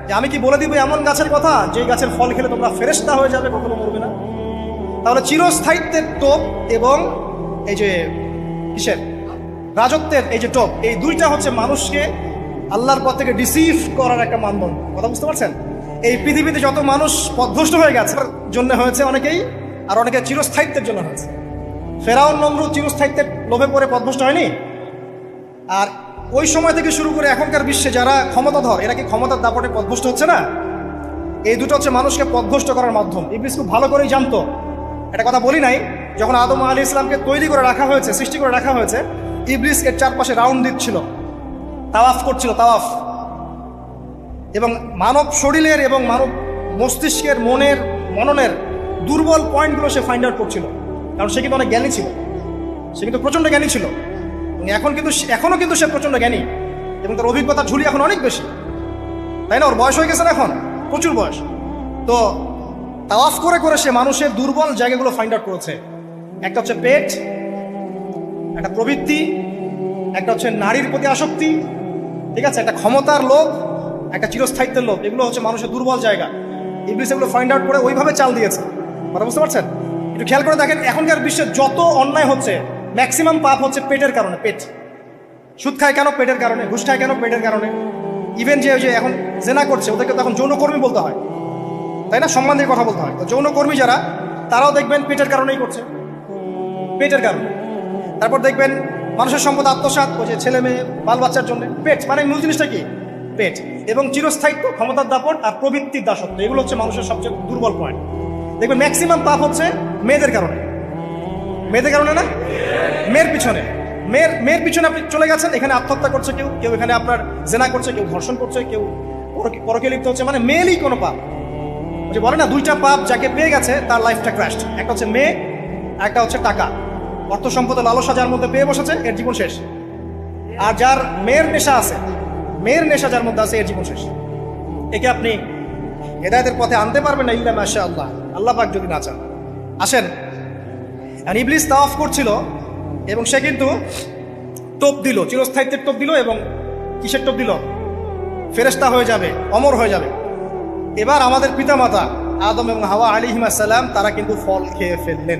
যে আমি কি বলে দিব এমন গাছের কথা যেই গাছের ফল খেলে তোমরা ফেরেশতা হয়ে যাবে, কখনো মরবে না। তাহলে চিরস্থায়িত্বের টোপ এবং এই যে কিসের রাজত্বের এই যে টোপ, এই দুইটা হচ্ছে মানুষকে আল্লাহর পথ থেকে ডিসিভ করার একটা মানদণ্ড। কথা বুঝতে পারছেন? এই পৃথিবীতে যত মানুষ পথভ্রষ্ট হয়ে গেছে জন্য হয়েছে অনেকেই, আর অনেকে চিরস্থায়িত্বের জন্য হয়েছে। ফেরাউন নমরুদ চিরস্থায়িত্বের লোভে পড়ে পথভ্রষ্ট হয়নি? আর ওই সময় থেকে শুরু করে এখনকার বিশ্বে যারা ক্ষমতাধর, এরা কি ক্ষমতার দাপটে পথভ্রষ্ট হচ্ছে না? এই দুটো হচ্ছে মানুষকে পথভ্রষ্ট করার মাধ্যম। ইবলিস খুব ভালো করেই জানতো। একটা কথা বলি নাই, যখন আদম আলাইহিস সালামকে তৈরি করে রাখা হয়েছে, সৃষ্টি করে রাখা হয়েছে, ইবলিস এর চারপাশে রাউন্ড দিচ্ছিল, তাওয়াফ করছিল, তাওয়াফ। এবং মানব শরীরের এবং মানব মস্তিষ্কের, মননের দুর্বল পয়েন্টগুলো সে ফাইন্ড আউট করছিল। কারণ সে কিন্তু অনেক জ্ঞানী ছিল, সে কিন্তু প্রচণ্ড জ্ঞানী ছিল। এখনও কিন্তু সে প্রচণ্ড জ্ঞানী, এবং তার অভিজ্ঞতার ঝুলি এখন অনেক বেশি, তাই না? ওর বয়স হয়ে গেছে না, এখন প্রচুর বয়স। তো তাওয়াফ করে করে সে মানুষের দুর্বল জায়গাগুলো ফাইন্ড আউট করেছে। একটা হচ্ছে পেট, একটা প্রবৃত্তি, একটা হচ্ছে নারীর প্রতি আসক্তি, ঠিক আছে, একটা ক্ষমতার লোভ, একটা চিরস্থায়িত্বের লোভ। এগুলো হচ্ছে মানুষের দুর্বল জায়গা। ইবলিস এগুলো ফাইন্ড আউট করে ওইভাবে চাল দিয়েছে। কথা বুঝতে পারছেন? একটু খেয়াল করে দেখেন, এখনকার বিশ্বে যত অন্যায় হচ্ছে ম্যাক্সিমাম পাপ হচ্ছে পেটের কারণে। পেট। সুদ খায় কেন? পেটের কারণে। ঘুষ খায় কেন? পেটের কারণে। ইভেন যে এখন জেনা করছে ওদেরকে তো এখন যৌনকর্মী বলতে হয়, তাই না? সম্মান দিয়ে কথা বলতে হয়। তো যৌনকর্মী যারা, তারাও দেখবেন পেটের কারণেই করছে, পেটের কারণে। তারপর দেখবেন মানুষের সম্পদ আত্মসাৎ, ওই যে ছেলে মেয়ে বাল বাচ্চার জন্য। পেট মানে মূল জিনিসটা কি? পেট। এবং চিরস্থায়িত্ব, ক্ষমতার দাপট আর প্রবৃত্তির দাসত্ব, এগুলো হচ্ছে মানুষের সবচেয়ে দুর্বল পয়েন্ট। দেখবেন ম্যাক্সিমাম পাপ হচ্ছে মেয়েদের কারণে। মেয়েদের কারণে না, মেয়ের পিছনে। মেয়ের পিছনে আপনি চলে গেছেন, এখানে আত্মহত্যা করছে কেউ, কেউ এখানে আপনার জেনা করছে, কেউ ধর্ষণ করছে, কেউ পরকে লিপ্ত হচ্ছে। মানে মেয়েরই কোনো পাপ। যে বলে না, দুইটা পাপ যাকে পেয়ে গেছে তার লাইফটা ক্র্যাশড। একটা হচ্ছে মেয়ে, একটা হচ্ছে টাকা। অর্থ সম্পদের লালসা যার মধ্যে পেয়ে বসেছে, এর জীবন শেষ। আর যার মেয়ের নেশা আছে, মেয়ের নেশা যার মধ্যে আছে, এর জীবন শেষ। একে আপনি হেদায়েতের পথে আনতে পারবেন না, ইল্লা মাশাআল্লাহ, আল্লাহ পাক যদি না চান। আসেন, আর ইবলিস তাওয়াফ করছিল এবং সে কিন্তু টোপ দিল, চিরস্থায়িত্বের টোপ দিল। এবং কিসের টোপ দিল? ফেরেশতা হয়ে যাবে, অমর হয়ে যাবে। এবার আমাদের পিতামাতা আদম এবং হাওয়া আলাইহিস সালাম তারা কিন্তু ফল খেয়ে ফেললেন।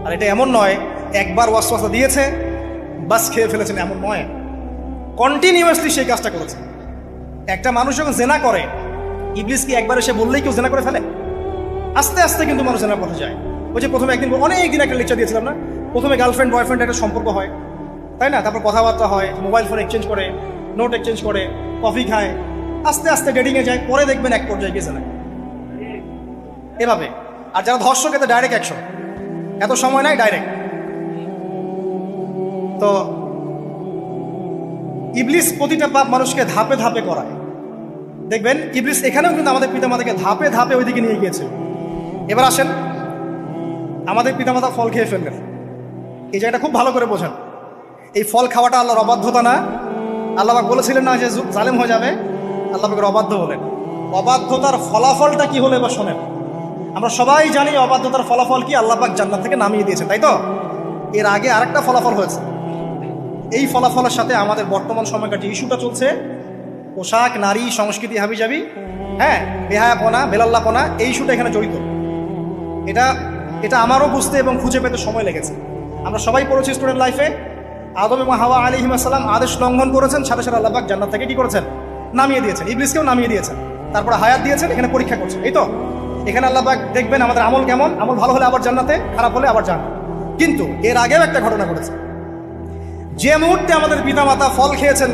আর এটা এমন নয় একবার ওয়াসওয়াসা দিয়েছে বাস খেয়ে ফেলেছেন, এমন নয়। কন্টিনিউয়াসলি সেই কাজটা করেছে। একটা মানুষ যখন জেনা করে, ইবলিস কি একবার এসে বললেই কেউ জেনা করে ফেলে? আস্তে আস্তে কিন্তু মানুষ জেনার পথে যায়। ওই যে প্রথমে একদিন, অনেক দিন একটা লেকচার দিয়েছিলাম না, প্রথমে গার্লফ্রেন্ড বয়ফ্রেন্ড একটা সম্পর্ক হয়, তাই না? তারপর কথাবার্তা হয়, মোবাইল ফোন এক্সচেঞ্জ করে, নোট এক্সচেঞ্জ করে, কফি খায়, আস্তে আস্তে ডেটিংয়ে যায়, পরে দেখবেন এক পর্যায়ে গিয়ে জেনা। এভাবে। আর যারা ধর্ষক এতে ডাইরেক্ট অ্যাকশন, এত সময় নাই, ডাইরেক্ট। তো ইবলিস প্রতিটা পাপ মানুষকে ধাপে ধাপে করায়। দেখবেন ইবলিস এখানেও কিন্তু আমাদের পিতামাতাকে ধাপে ধাপে ওইদিকে নিয়ে গিয়েছে। এবার আসেন, আমাদের পিতামাতা ফল খেয়ে ফেললেন, এই জায়গাটা খুব ভালো করে বোঝেন। এই ফল খাওয়াটা আল্লাহর অবাধ্যতা না। আল্লাহ পাক বলেছিলেন না যে জালেম হয়ে যাবে, আল্লাহ পাকের অবাধ্য হলেন। অবাধ্যতার ফলাফলটা কি হলো এবার শোনেন। আমরা সবাই জানি অবাধ্যতার ফলাফল কি, আল্লাহ পাক জান্নাত থেকে নামিয়ে দিয়েছেন, তাই তো? এর আগে আরেকটা ফলাফল হয়েছে। এই ফলাফলের সাথে আমাদের বর্তমান সময়কার যে ইস্যুটা চলছে, পোশাক, নারী, সংস্কৃতি, হাবিজাবি, হ্যাঁ, বেহায়াপনা, বেলাল্লাপনা, এই ইস্যুটা এখানে জড়িত। এটা আমারও বুঝতে এবং খুঁজে পেতে সময় লেগেছে। আমরা সবাই পড়েছি স্টুডেন্ট লাইফে, আদম এবং হাওয়া আলাইহিস সালাম আদেশ লঙ্ঘন করেছেন, সাথে সাথে আল্লাহ পাক জান্নাত থেকে কি করেছেন? নামিয়ে দিয়েছেন। ইবলিসকেও নামিয়ে দিয়েছেন, তারপরে হায়াত দিয়েছেন, এখানে পরীক্ষা করছেন, এই তো। এখানে আল্লাহ পাক দেখবেন আমাদের আমল কেমন, আমল ভালো হলে আবার জান্নাতে, খারাপ হলে আবার জান্নাত। কিন্তু এর আগেও একটা ঘটনা ঘটেছে। যে মুহূর্তে আমাদের পিতামাতা ফল খেয়েছেন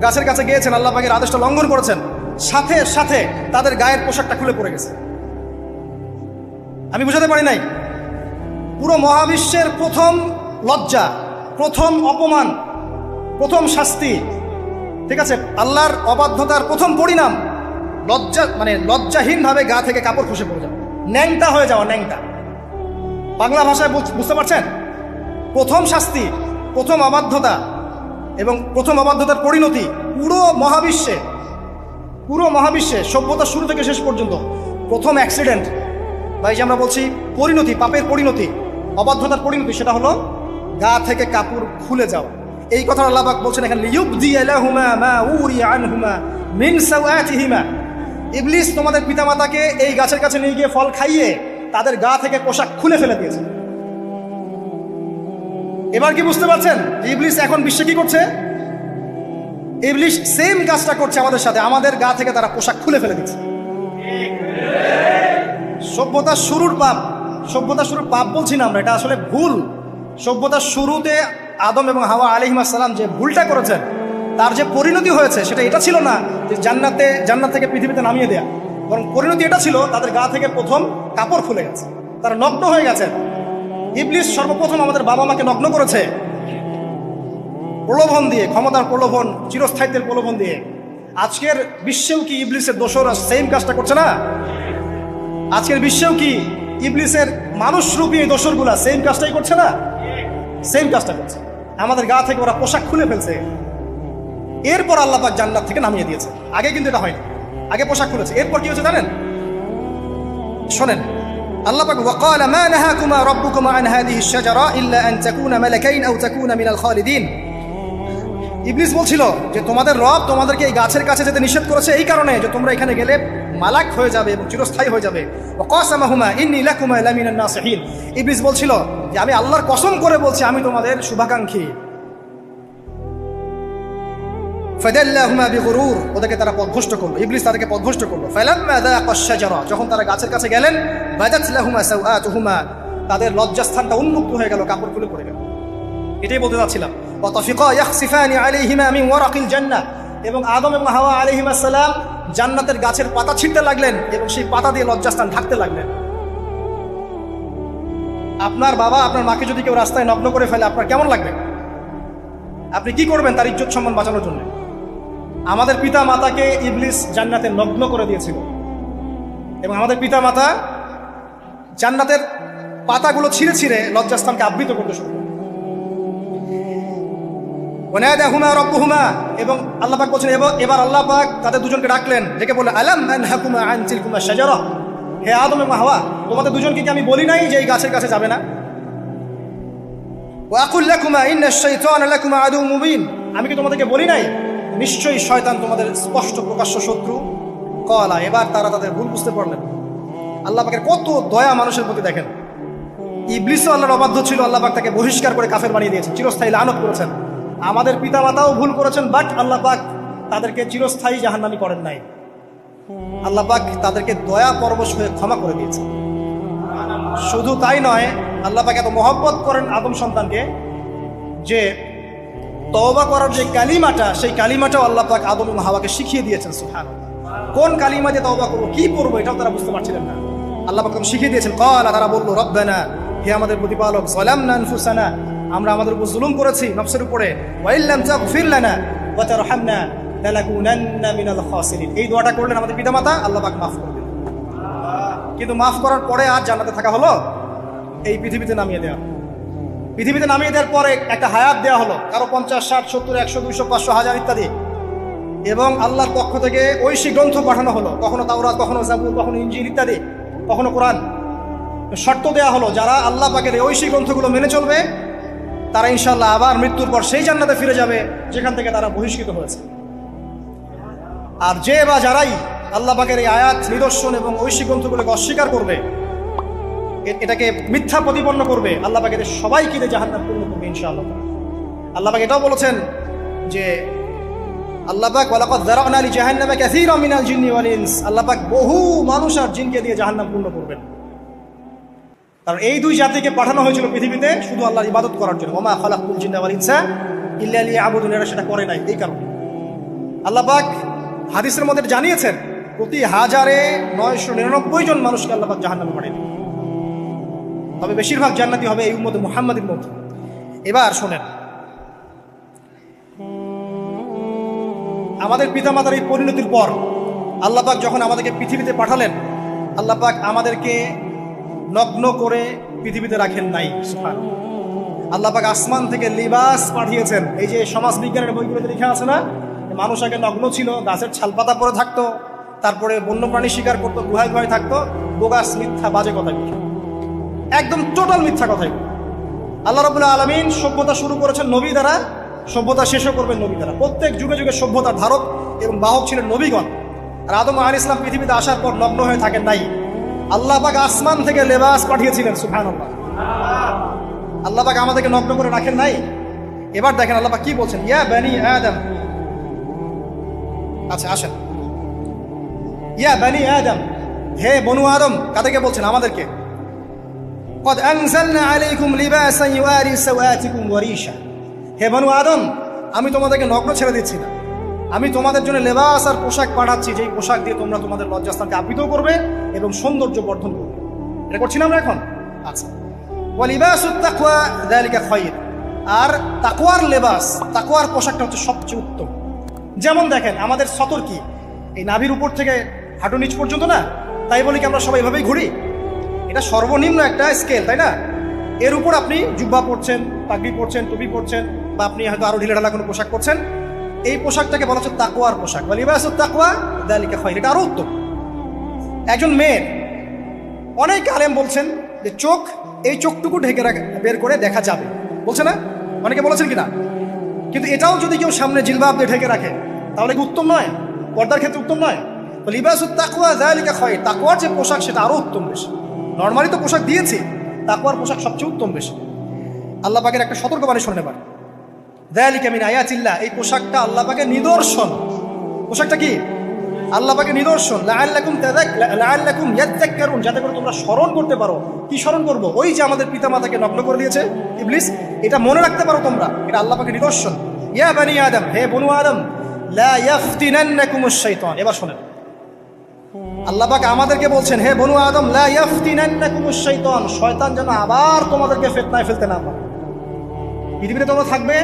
গাছের কাছে গিয়েছেন, আল্লাহ পাকের আদেশটা লঙ্ঘন করেছেন, সাথে সাথে তাদের গায়ের পোশাকটা খুলে পড়ে গেছে। আমি বুঝাতে পারি নাই? পুরো মহাবিশ্বের প্রথম লজ্জা, প্রথম অপমান, প্রথম শাস্তি, ঠিক আছে, আল্লাহর অবাধ্যতার প্রথম পরিণাম লজ্জাহীনভাবে গা থেকে কাপড় খসে পড়ে যাওয়া, ন্যাংটা হয়ে যাওয়া। ন্যাংটা বাংলা ভাষায় বুঝতে পারছেন? প্রথম শাস্তি, প্রথম অবাধ্যতা এবং প্রথম অবাধ্যতার পরিণতি পুরো মহাবিশ্বে সভ্যতার শুরু থেকে শেষ পর্যন্ত প্রথম অ্যাক্সিডেন্ট, বা এই যে আমরা বলছি পরিণতি, পাপের পরিণতি, অবাধ্যতার পরিণতি, সেটা হলো গা থেকে কাপড় খুলে যাওয়া। এই কথা আল্লাহ পাক বলছেন এখানে, লিইউবদিয়া লাহুমা মা উরিয়া আনহুমা মিন সাওআতিহিমা। ইবলিস তোমাদের পিতামাতাকে এই গাছের কাছে নিয়ে গিয়ে ফল খাইয়ে তাদের গা থেকে পোশাক খুলে ফেলে দিয়েছে। এবার কি বুঝতে পারছেন ইবলিস এখন বিশ্বে কি করছে? ইবলিস সেম কাজটা করছে আমাদের সাথে, আমাদের গা থেকে তারা পোশাক খুলে ফেলে দিচ্ছে। সভ্যতার শুরুর পাপ বলছি না আমরা, এটা আসলে ভুল। সভ্যতার শুরুতে আদম এবং হাওয়া আলাইহিস সালাম যে ভুলটা করেছেন, তার যে পরিণতি হয়েছে সেটা এটা ছিল না যে জান্নাত থেকে পৃথিবীতে নামিয়ে দেয়া, বরং পরিণতি এটা ছিল তাদের গা থেকে প্রথম কাপড় খুলে গেছে, তারা নগ্ন হয়ে গেছেন। ইবলিস সর্বপ্রথম আমাদের বাবা মাকে নগ্ন করেছে প্রলোভন দিয়ে, ক্ষমতার প্রলোভন, চিরস্থায়িত্বের প্রলোভন দিয়ে। আজকের বিশ্বেও কি ইবলিসের দোসররা সেম কাজটা করছে না? আজকের বিশ্বেও কি ইবলিসের মানুষরূপী এই দোসরগুলা সেম কাজটাই করছে না? সেম কাজটা করছে। আমাদের গা থেকে ওরা পোশাক খুলে ফেলছে, এরপর আল্লাহ পাক জান্নাত থেকে নামিয়ে দিয়েছে। আগে কিন্তু এটা হয়নি, আগে পোশাক খুলেছে। এরপর কি হয়েছে জানেন? শোনেন, আল্লাহ পাক ওয়াকালা মা নাহাকুমা রাব্বুকুমা আন হাযিহি আশ-শাজারা ইল্লা আন তাকুনা মালাকাইন আও তাকুনা মিনাল খালিদিন। ইবলিস বলছিল যে তোমাদের রব তোমাদেরকে এই গাছের কাছে যেতে নিষেধ করেছে এই কারণে যে তোমরা এখানে গেলে মালাক হয়ে যাবে এবং চিরস্থায়ী হয়ে যাবে। ওয়া কাসামাহুমা ইন্নী লাকুমা লামিনান নাসিহিন। ইবলিস বলছিল যে আমি আল্লাহর কসম করে বলছি আমি তোমাদের শুভাকাঙ্ক্ষী। ফাদাল্লাহুমা বিগুরুর, ওদেরকে তারা পথভ্রষ্ট করলো, ইবলিস তাদেরকে পথভ্রষ্ট করলো। ফালাম্মা যাকা আশ-শাজারা, যখন তারা গাছের কাছে গেলেন, বাদাত লাহুমা সাওআতুহুমা, তাদের লজ্জাস্থানটা উন্মুক্ত হয়ে গেল, কাপড় খুলে পড়ে গেল। এটাই বলতে যাচ্ছিলাম। ওয়া তাফিকা ইয়াখসিফানি আলাইহিমা মিন ওয়ারাকিল জান্নাহ, এবং আদম এবং হাওয়া আলাইহিস সালাম জান্নাতের গাছের পাতা ছিঁড়তে লাগলেন এবং সেই পাতা দিয়ে লজ্জাস্থান ঢাকতে লাগলেন। আপনার বাবা আপনার মাকে যদি কেউ রাস্তায় নগ্ন করে ফেলে আপনার কেমন লাগবে? আপনি কি করবেন তার ইজ্জত সম্মান বাঁচানোর জন্য? আমাদের পিতা মাতাকে ইবলিস জান্নাতে নগ্ন করে দিয়েছিল এবং আমাদের পিতা মাতা জান্নাতের পাতাগুলো ছিঁড়ে ছিঁড়ে লজ্জাস্থানকে আবৃত করতে শুরু করে। ওয়ানাদাহুমা রাব্বুহুমা, এবং আল্লাহ পাক বলছেন এবার আল্লাহ পাক তাদের দুজনকে ডাকলেন, ডেকে বললেন আলাম আনহাকুমা আন তিলকুমা শাজারা, হে আদম এবং হাওয়া, তোমাদের দুজনকে কি আমি বলি নাই যে এই গাছের কাছে যাবে না? ওয়া আকুল লাকুমা ইন্নাশ শাইতানা লাকুমা আদুউম মুবিন, আমি কি তোমাদেরকে বলি নাই নিশ্চয়ই শয়তান তোমাদের স্পষ্ট প্রকাশ্য শত্রু? কলা, এবার তারা তাদের ভুল বুঝতে পারলেন। আল্লাহ পাকের কত দয়া মানুষের প্রতি দেখেন। ইবলিসও আল্লাহর অবাধ্য ছিল, আল্লাহ পাক তাকে বহিষ্কার করে কাফের বানিয়ে দিয়েছেন, চিরস্থায়ী লানত করেছেন। আমাদের পিতামাতাও ভুল করেছেন, বাট আল্লাহ পাক তাদেরকে চিরস্থায়ী জাহান্নামী করেন নাই। আল্লাহ পাক তাদেরকে দয়া পরবশ হয়ে ক্ষমা করে দিয়েছেন। শুধু তাই নয়, আল্লাহ পাক এত মহব্বত করেন আদম সন্তানকে যে তওবা করার যে কালিমাটা, সেই কালিমাটাও আল্লাহ পাক আদম এবং হাওয়াকে শিখিয়ে দিয়েছেন। সুবহানাল্লাহ। কোন কালিমা দিয়ে তওবা করবো, কি পড়বো, এটাও তারা বুঝতে পারছিলেন না। আল্লাহ পাক তখন শিখিয়ে দিয়েছেন, ক্বালা, তারা বলল, রব্বানা, হে আমাদের প্রতিপালক, যালামনা আনফুসানা, আমরা আমাদের উপর জুলুম করেছি, নফসের উপরে, ওয়া ইল্লাম তাগফির লানা ওয়া তারহামনা লানাকুনান্না মিনাল খাসিরিন। এই দোয়াটা করলেন আমাদের পিতামাতা, আল্লাহ পাক মাফ করে দিলেন। কিন্তু মাফ করার পরে আর জান্নাতে থাকা হলো? এই পৃথিবীতে নামিয়ে দেওয়া। পৃথিবীতে নামিয়ে দেওয়ার পরে একটা হায়াত দেওয়া হলো, কারো 50, 60, 70, 100, 200, 500, 1000 ইত্যাদি। এবং আল্লাহর পক্ষ থেকে ঐশী গ্রন্থ পাঠানো হলো, কখনো তাওরাত, কখনো জাবুর, কখনো ইনজিল ইত্যাদি, কখনো কোরআন। শর্ত দেওয়া হলো, যারা আল্লাহ পাকের এই ঐশী গ্রন্থগুলো মেনে চলবে তারা ইনশাআল্লাহ আবার মৃত্যুর পর সেই জান্নাতে ফিরে যাবে যেখান থেকে তারা বহিষ্কৃত হয়েছে। আর যে বা যারাই আল্লাহ পাকের এই আয়াত, নিদর্শন এবং ঐশী গ্রন্থগুলোকে অস্বীকার করবে, এটাকে মিথ্যা প্রতিপন্ন করবে, আল্লাহ পাক এদের সবাইকে জাহান্নাম পূর্ণ করবে ইনশাআল্লাহ। আল্লাহ পাক এটাও বলেছেন যে আল্লাহ পাক ওয়ালাকাদ যারানা লি জাহান্নামা কাসীরাম মিনাল জিন্নি ওয়াল ইনস, আল্লাহ পাক বহু মানুষ আর জিনকে দিয়ে জাহান্নাম পূর্ণ করবেন। কারণ এই দুই জাতিকে পাঠানো হয়েছিল পৃথিবীতে শুধু আল্লাহর ইবাদত করার জন্য। ওমা খালাকতুল জিন্না ওয়াল ইনসা ইল্লা লিয়াবুদুন, এরা সেটা করে নাই। এই কারণে আল্লাহ পাক হাদিসের মধ্যে জানিয়েছেন প্রতি 1099 জন মানুষকে আল্লাহ পাক জাহান্নামে পাঠিয়ে দিবেন। তবে বেশিরভাগ জান্নাতি হবে এই উম্মতে মুহাম্মাদের মধ্যে। এবার শোনেন, আমাদের পিতামাতার এই পরিণতির পর আল্লাহ পাক যখন আমাদেরকে পৃথিবীতে পাঠালেন, আল্লাহ পাক আমাদেরকে নগ্ন করে পৃথিবীতে রাখেন নাই। সুবহানাল্লাহ। আল্লাহ পাক আসমান থেকে লিবাস পাঠিয়েছেন। এই যে সমাজ বিজ্ঞানের বইগুলোতে লেখা আছে না, মানুষ আগে নগ্ন ছিল, গাছের ছালপাতা পরে থাকতো, তারপরে বন্যপ্রাণী শিকার করতো, গুহায় গুহায় থাকতো। বোগাস, মিথ্যা, বাজে কথা, একদম টোটাল মিথ্যা কথাই। আল্লাহ রাব্বুল আলামিন সভ্যতা শুরু করেছেন নবী দ্বারা, সভ্যতা শেষও করবেন নবী দ্বারা। প্রত্যেক যুগে যুগে সভ্যতার ধারক এবং বাহক ছিলেন নবীগণ। আর আদম আলাইহিস সালাম পৃথিবীতে আসার পর নগ্ন হয়ে থাকেন নাই। আল্লাহ পাক আসমান থেকে লেবাস পাঠিয়েছিলেন। সুবহানাল্লাহ। আল্লাহ পাক আমাদেরকে নগ্ন করে রাখেন নাই। এবার দেখেন আল্লাহ পাক কি বলছেন, ইয়া বানি আদম। আচ্ছা আসেন, ইয়া বানি আদম, হে বনু আদম। কাদেরকে বলছেন? আমাদেরকে। قد أنزلنا عليكم لباسا يواري سوآتكم وريشا, হে বনু আদম, আমি তোমাদেরকে নগ্ন ছেড়ে দিচ্ছি না, আমি তোমাদের জন্য লেবাস আর পোশাক পাঠাচ্ছি, যেই পোশাক দিয়ে তোমরা তোমাদের লজ্জাস্থানকে আবৃত করবে এবং সৌন্দর্য বর্ধন করবে। এটা করছি না আমরা এখন? আচ্ছা, ওয়া লিবাসুত তাকওয়া যালিকা খায়র, আর তাকওয়ার লেবাস, তাকওয়ার পোশাকটা হচ্ছে সবচেয়ে উত্তম। যেমন দেখেন আমাদের সতর কি এই নাভির উপর থেকে হাঁটু নিচ পর্যন্ত না, তাই বলি কি আমরা সবাই এভাবেই ঘুরি? এটা সর্বনিম্ন একটা স্কেল, তাই না? এর উপর আপনি জুব্বা পরছেন, পাগড়ি পরছেন, টুপি পরছেন, বা আপনি হয়তো আরো ঢিলেঢালা কোনো পোশাক পরছেন। এই পোশাকটাকে বলা হচ্ছে তাকওয়ার পোশাক, বা লিবাসুত তাকওয়া যালিকা খায়র। এটা আরো উত্তম। একজন মেয়ের, অনেক আলেম বলছেন যে চোখ, এই চোখটুকু ঢেকে বের করে দেখা যাবে, বলছে না? অনেকে বলেছেন কিনা? কিন্তু এটাও যদি কেউ সামনে জিলবাব দিয়ে ঢেকে রাখে তাহলে কি উত্তম নয়? পর্দার ক্ষেত্রে উত্তম নয়? লিবাসুত তাকওয়া যালিকা খায়র, তাকওয়ার যে পোশাক সেটা আরো উত্তম বেশি। নর্মালি তো পোশাক দিয়েছি, তাকওয়ার পোশাক সবচেয়ে উত্তম বেশি। আল্লাহ পাকের একটা সতর্কবাণী শুনে নেবার, যালিকা মিন আয়াতিল্লাহ, এই পোশাকটা আল্লাহ পাকের নিদর্শন। পোশাকটা কি? আল্লাহ পাকের নিদর্শন। লাআল্লাকুম ইয়াযাক্কারুন, যাতে করে তোমরা স্মরণ করতে পারো। কি স্মরণ করবো? ওই যে আমাদের পিতামাতাকে নগ্ন করে দিয়েছে ইবলিস, এটা মনে রাখতে পারো তোমরা, এটা আল্লাহ পাকের নিদর্শন। ইয়া বানি আদম, হে বনু আদম, লা ইয়াফতিনান্নাকুমুশ শাইতান। এবার শোনেন, আল্লাহ পাক আমাদেরকে বলছেন, হে বনু আদম, লা ইয়াফতিনান্নাকুমুশ শাইতান, শয়তান যেন আবার তোমাদেরকে ফিতনায় ফেলতে না পারে। পৃথিবীতে তোমরা থাকবে,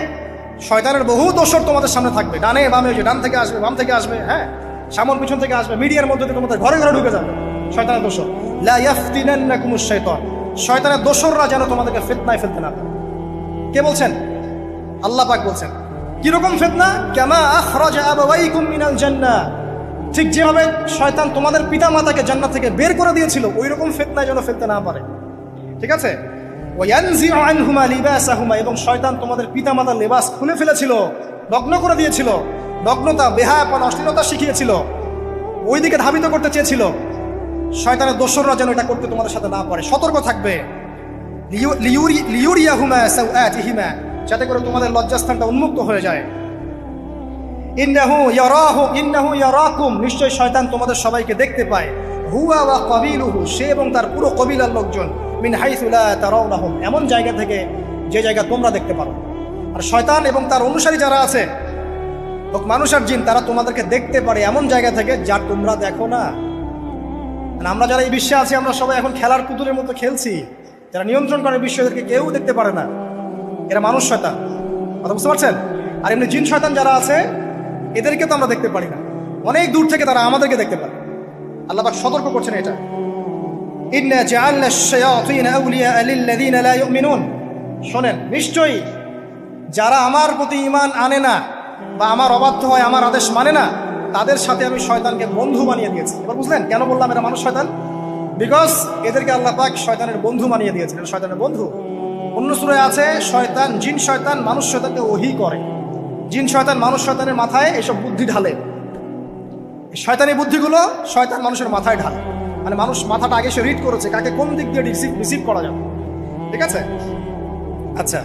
শয়তানের বহু দোসর তোমাদের সামনে থাকবে, ডানে বামে, যে ডান থেকে আসবে, বাম থেকে আসবে, হ্যাঁ, সামন পিছন থেকে আসবে, মিডিয়ার মধ্যে দিয়ে তোমাদের ঘরে ঘরে ঢুকে যাবে শয়তানের দোসর। লা ইয়াফতিনান্নাকুমুশ শাইতান, শয়তানের দোসররা যেন তোমাদেরকে ফিতনায় ফেলতে না পারে। কে বলছেন? আল্লাহ পাক বলছেন। কিরকম ফিতনা? কামা আখরাজা আবাওয়াইকুম মিনাল জান্নাহ, ঠিক যেভাবে শয়তান তোমাদের পিতা মাতাকে জান্নাত থেকে বের করে দিয়েছিল, ওই রকম ফিতনায় যেন ফেলতে না পারে। ঠিক আছে? ওয়ায়ানজিউ আনহুমা লিবাসাহুমা, এবং শয়তান তোমাদের পিতা মাতার লেবাস খুলে ফেলেছিল, নগ্ন করে দিয়েছিল, নগ্নতা, বেহায়াপনা, অশ্লীলতা শিখিয়েছিল, ওইদিকে ধাবিত করতে চেয়েছিল। শয়তানের দোসররা যেন এটা করতে তোমাদের সাথে না পারে, সতর্ক থাকবে। লিউরিয়াহুমা সাওআতিহিমা, যাতে করে তোমাদের লজ্জাস্থানটা উন্মুক্ত হয়ে যায়। ইন্নাহু ইয়ারাকুম, নিশ্চয় শয়তান তোমাদের সবাইকে দেখতে পায়। হুয়া ওয়া কাবিলুহু, সে এবং তার পুরো কবিলার লোকজন, মিন হাইসু লা তারাউনাহুম, এমন জায়গা থেকে যে জায়গা তোমরা দেখতে পারো। আর শয়তান এবং তার অনুসারী যারা আছে, মানুষ আর জিন, তারা তোমাদেরকে দেখতে পারে এমন জায়গা থেকে যা তোমরা দেখো না। আমরা যারা এই বিশ্বে আছি আমরা সবাই এখন খেলার পুতুলের মতো খেলছি। যারা নিয়ন্ত্রণ করে বিশ্ব, এদেরকে কেউ দেখতে পারে না, এরা মানুষ শয়তান। কথা বুঝতে পারছেন? আর এমনি জিন শয়তান যারা আছে এদেরকে তো আমরা দেখতে পারি না, অনেক দূর থেকে তারা আমাদেরকে দেখতে পারে। আল্লাহ পাক সতর্ক করছেন এটা, ইন্না জাআলনা আশ-শায়াতিন আউলিয়া লিল্লাযিনা লা ইউমিনুন। শোনেন, নিশ্চয়ই যারা আমার প্রতি ঈমান আনে না বা আমার অবাধ্য হয়, আমার আদেশ মানে না, তাদের সাথে আমি শয়তানকে বন্ধু বানিয়ে দিয়েছি। এবার বুঝলেন কেন বললাম এরা মানুষ শয়তান? বিকজ এদেরকে আল্লাহ পাক শয়তানের বন্ধু বানিয়ে দিয়েছেন। এটা শয়তানের বন্ধু। অন্য সূরায় আছে শয়তান, জিন শয়তান মানুষ শয়তানকে ওহী করে। জিন শয়তান মানুষ শয়তানের মাথায় এসব বুদ্ধি ঢালে। শয়তানি বুদ্ধিগুলো শয়তান মানুষের মাথায় ঢালে, মানে মানুষ মাথাটা আগে সে রিড করেছে কাকে কোন দিক দিয়ে রিসিভ করা যাবে। ঠিক আছে? আচ্ছা,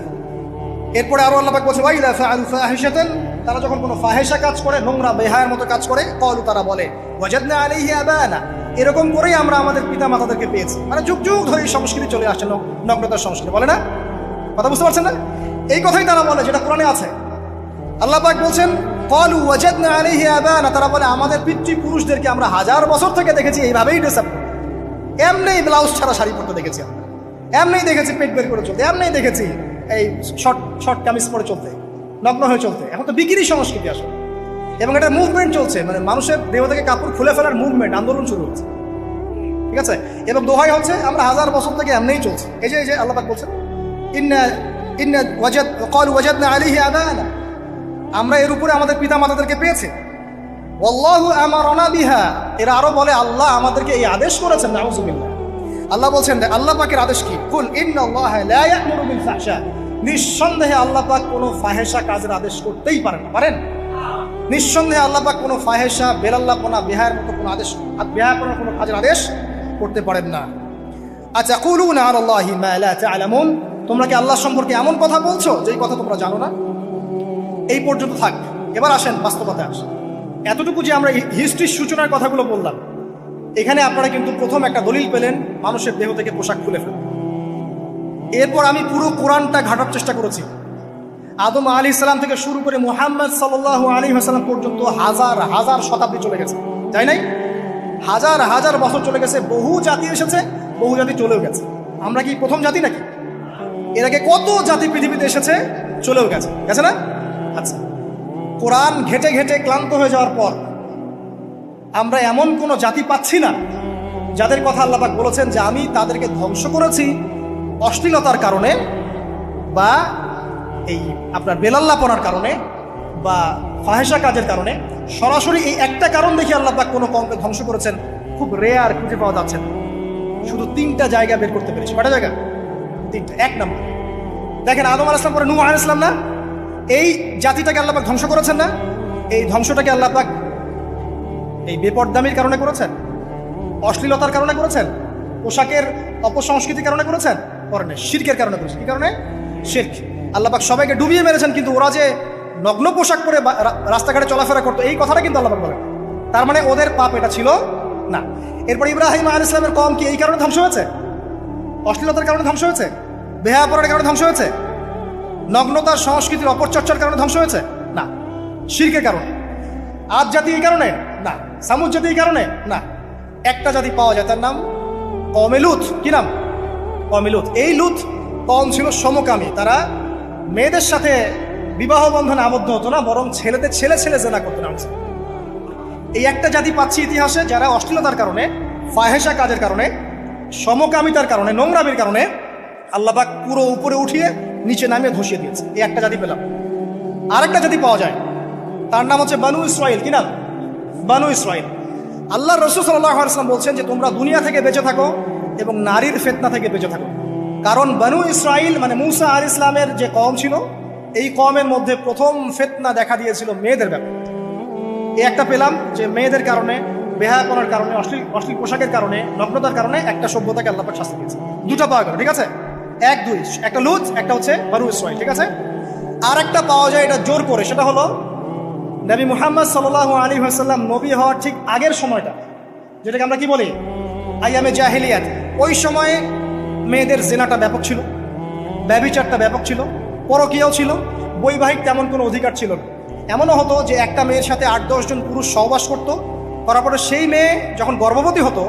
এরপরে আরো আল্লাহ পাক বলছে ওয়াইদা ফাআলু ফাহিশাতান, তারা যখন কোনো ফাহেসা কাজ করে, নোংরা বেহায়ার মতো কাজ করে, ক্বালু, তারা বলে ওয়াজাদনা আলাইহি আবানা, এরকম করেই আমরা আমাদের পিতা মাতাদেরকে পেয়েছি। মানে যুগ যুগ ধরে এই সংস্কৃতি চলে আসছে, নগ্নতার সংস্কৃতি, বলে না? কথা বুঝতে পারছেন না? এই কথাই তারা বলে যেটা কোরআনে আছে। আল্লাহ পাক বলছেন ক্বালু ওয়াজাদনা আলাইহি আবানা, তারা বলে আমাদের পিতৃপুরুষদেরকে আমরা হাজার বছর থেকে দেখেছি এইভাবেই ড্রেস আপ করতে, এমনিই ব্লাউজ ছাড়া শাড়ি পরতে দেখেছি আমরা, এমনিই দেখেছি পেট বের করে চলতে, এমনিই দেখেছি এই শর্ট কামিজ পরে চলতে, নগ্ন হয়ে চলতে। এখন তো বিকিনি সংস্কৃতি আসলে, এবং এটা মুভমেন্ট চলছে, মানে মানুষের দেহ থেকে কাপড় খুলে ফেলার মুভমেন্ট, আন্দোলন শুরু হচ্ছে। ঠিক আছে? এবং দোহাই হচ্ছে আমরা হাজার বছর থেকে এমনিই চলছে। এই যে আল্লাহ পাক বলছেন ক্বালু ওয়াজাদনা আলাইহি আবানা, আমরা এর উপরে আমাদের পিতা মাতাদেরকে পেয়েছি। ওয়াল্লাহু আমারানা বিহা, এরা আরো বলে আল্লাহ আমাদেরকে এই আদেশ করেছেন। নাউযুবিল্লাহ। আল্লাহ বলছেন আল্লাহ পাকের আদেশ কি? কুল ইন্নাল্লাহা লা ইয়া'মুরু বিল ফাহশা, নিঃসন্দেহে আল্লাহ পাক কোনো ফাহেসা কাজের আদেশ করতেই পারেন না। পারেন? নিঃসন্দেহে আল্লাহ পাক কোনো ফাহেসা, বেলাল্লাপনা, বেহায়ার মতো কোনো আদেশ, বেহায়াপনার কোনো কাজের আদেশ করতে পারেন না। আতাকুলুনা আলাল্লাহি মা লা তা'লামুন, তোমরা কি আল্লাহ সম্পর্কে এমন কথা বলছো যেই কথা তোমরা জানো না? এই পর্যন্ত থাক। এবার আসেন বাস্তবতায় আসেন। এতটুকু যে আমরা হিস্ট্রির সূচনার কথাগুলো বললাম, এখানে আপনারা কিন্তু প্রথম একটা দলিল পেলেন মানুষের দেহ থেকে পোশাক খুলে ফেলে। এরপর আমি পুরো কোরআনটা ঘাটার চেষ্টা করেছি। আদম আলাইহিস সালাম থেকে শুরু করে মুহাম্মদ সাল্লাল্লাহু আলাইহি ওয়াসাল্লাম পর্যন্ত হাজার হাজার শতাব্দী চলে গেছে, তাই নাই? হাজার হাজার বছর চলে গেছে, বহু জাতি এসেছে, বহু জাতি চলেও গেছে। আমরা কি প্রথম জাতি নাকি? এর আগে কত জাতি পৃথিবীতে এসেছে, চলেও গেছে, গেছে না? আচ্ছা, কোরআন ঘেটে ঘেটে ক্লান্ত হয়ে যাওয়ার পর আমরা এমন কোনো জাতি পাচ্ছি না যাদের কথা আল্লাহ পাক বলেছেন যে আমি তাদেরকে ধ্বংস করেছি অশ্লীলতার কারণে, বা এই আপনার বেলাল্লাপনার কারণে, বা ফাহেসা কাজের কারণে। সরাসরি এই একটা কারণ দেখে আল্লাহ পাক কোনো কওমকে ধ্বংস করেছেন খুব রেয়ার, খুঁজে পাওয়া যাচ্ছে না। শুধু 3টা জায়গা বের করতে পেরেছি। কয়টা জায়গা? 3টা। 1 নম্বর দেখেন, আদম আলাইহিস সালাম পরে নূহ আলাইহিস সালাম না, এই জাতিটাকে আল্লাহ পাক ধ্বংস করেছেন না? এই ধ্বংসটাকে আল্লাহ পাক এই বেপরদামির কারণে করেছেন, অশ্লীলতার কারণে করেছেন, পোশাকের অপসংস্কৃতির কারণে করেছেন, করেন শিরকের কারণে করেছেন। কি কারণে? শিরক। আল্লাহ পাক সবাইকে ডুবিয়ে মেরেছেন, কিন্তু ওরা যে নগ্ন পোশাক পরে রাস্তাঘাটে চলাফেরা করতো, এই কথাটা কিন্তু আল্লাহ পাক বলেন। তার মানে ওদের পাপ এটা ছিল না। এরপর ইব্রাহিম আলাইহিস সালামের কওম কি এই কারণে ধ্বংস হয়েছে? অশ্লীলতার কারণে ধ্বংস হয়েছে? বেহায়াপনার কারণে ধ্বংস হয়েছে? নগ্নতার সংস্কৃতির অপচর্চার কারণে ধ্বংস হয়েছে? না, শিরকের কারণে। আদ জাতি এই কারণে? না। সামুদ জাতি এই কারণে? না। একটা জাতি পাওয়া যায়, তার নাম কওমে লূত। কি নাম? কওমে লূত। এই লূত কওম ছিল সমকামী, তারা মেয়েদের সাথে বিবাহ বন্ধনে আবদ্ধ হতো না, বরং ছেলেদের ছেলে ছেলে জেনা করতো না। এই একটা জাতি পাচ্ছি ইতিহাসে যারা অশ্লীলতার কারণে, ফাহেসা কাজের কারণে, সমকামিতার কারণে, নোংরামির কারণে আল্লাহ পাক পুরো উপরে উঠিয়ে নিচে নামিয়ে ধসিয়ে দিয়েছে। এই একটা জাতি পেলাম। আরেকটা জাতি পাওয়া যায়, তার নাম হচ্ছে বানু ইসরাইল। কি নাম? বানু ইসরাইল। আল্লাহ রাসূল সাল্লাল্লাহু আলাইহি ওয়াসাল্লাম বলছেন যে তোমরা দুনিয়া থেকে বেঁচে থাকো এবং নারীর ফিতনা থেকে বেঁচে থাকো। কারণ বানু ইসরাইল মানে মূসা আলাইহিস সালামের যে কওম ছিল, এই কওমের মধ্যে প্রথম ফিতনা দেখা দিয়েছিল মেয়েদের ব্যাপারে। এই একটা পেলাম যে মেয়েদের কারণে, বেহায়াপনার কারণে, অশ্লীল পোশাকের কারণে, নগ্নতার কারণে একটা সভ্যতাকে আল্লাহ পাক শাস্তি দিয়েছে। 2টা পাওয়া গেল। ঠিক আছে? 1, 2, একটা লূত, একটা হচ্ছে বানু ইসরাইল। ঠিক আছে? আর একটা পাওয়া যায় এটা জোর করে, সেটা হলো নবী মুহাম্মদ সাল্লাল্লাহু আলাইহি ওয়াসাল্লাম নবী হওয়ার ঠিক আগের সময়টা, যেটাকে আমরা কি বলি আইয়ামে জাহিলিয়াত। ওই সময়ে মেয়েদের জিনাটা ব্যাপক ছিল, ব্যভিচারটা ব্যাপক ছিল, পরকীয়াও ছিল, বৈবাহিক তেমন কোনো অধিকার ছিল না। এমনও হতো যে একটা মেয়ের সাথে 8-10 জন পুরুষ সহবাস করতো, করার পরে সেই মেয়ে যখন গর্ভবতী হতো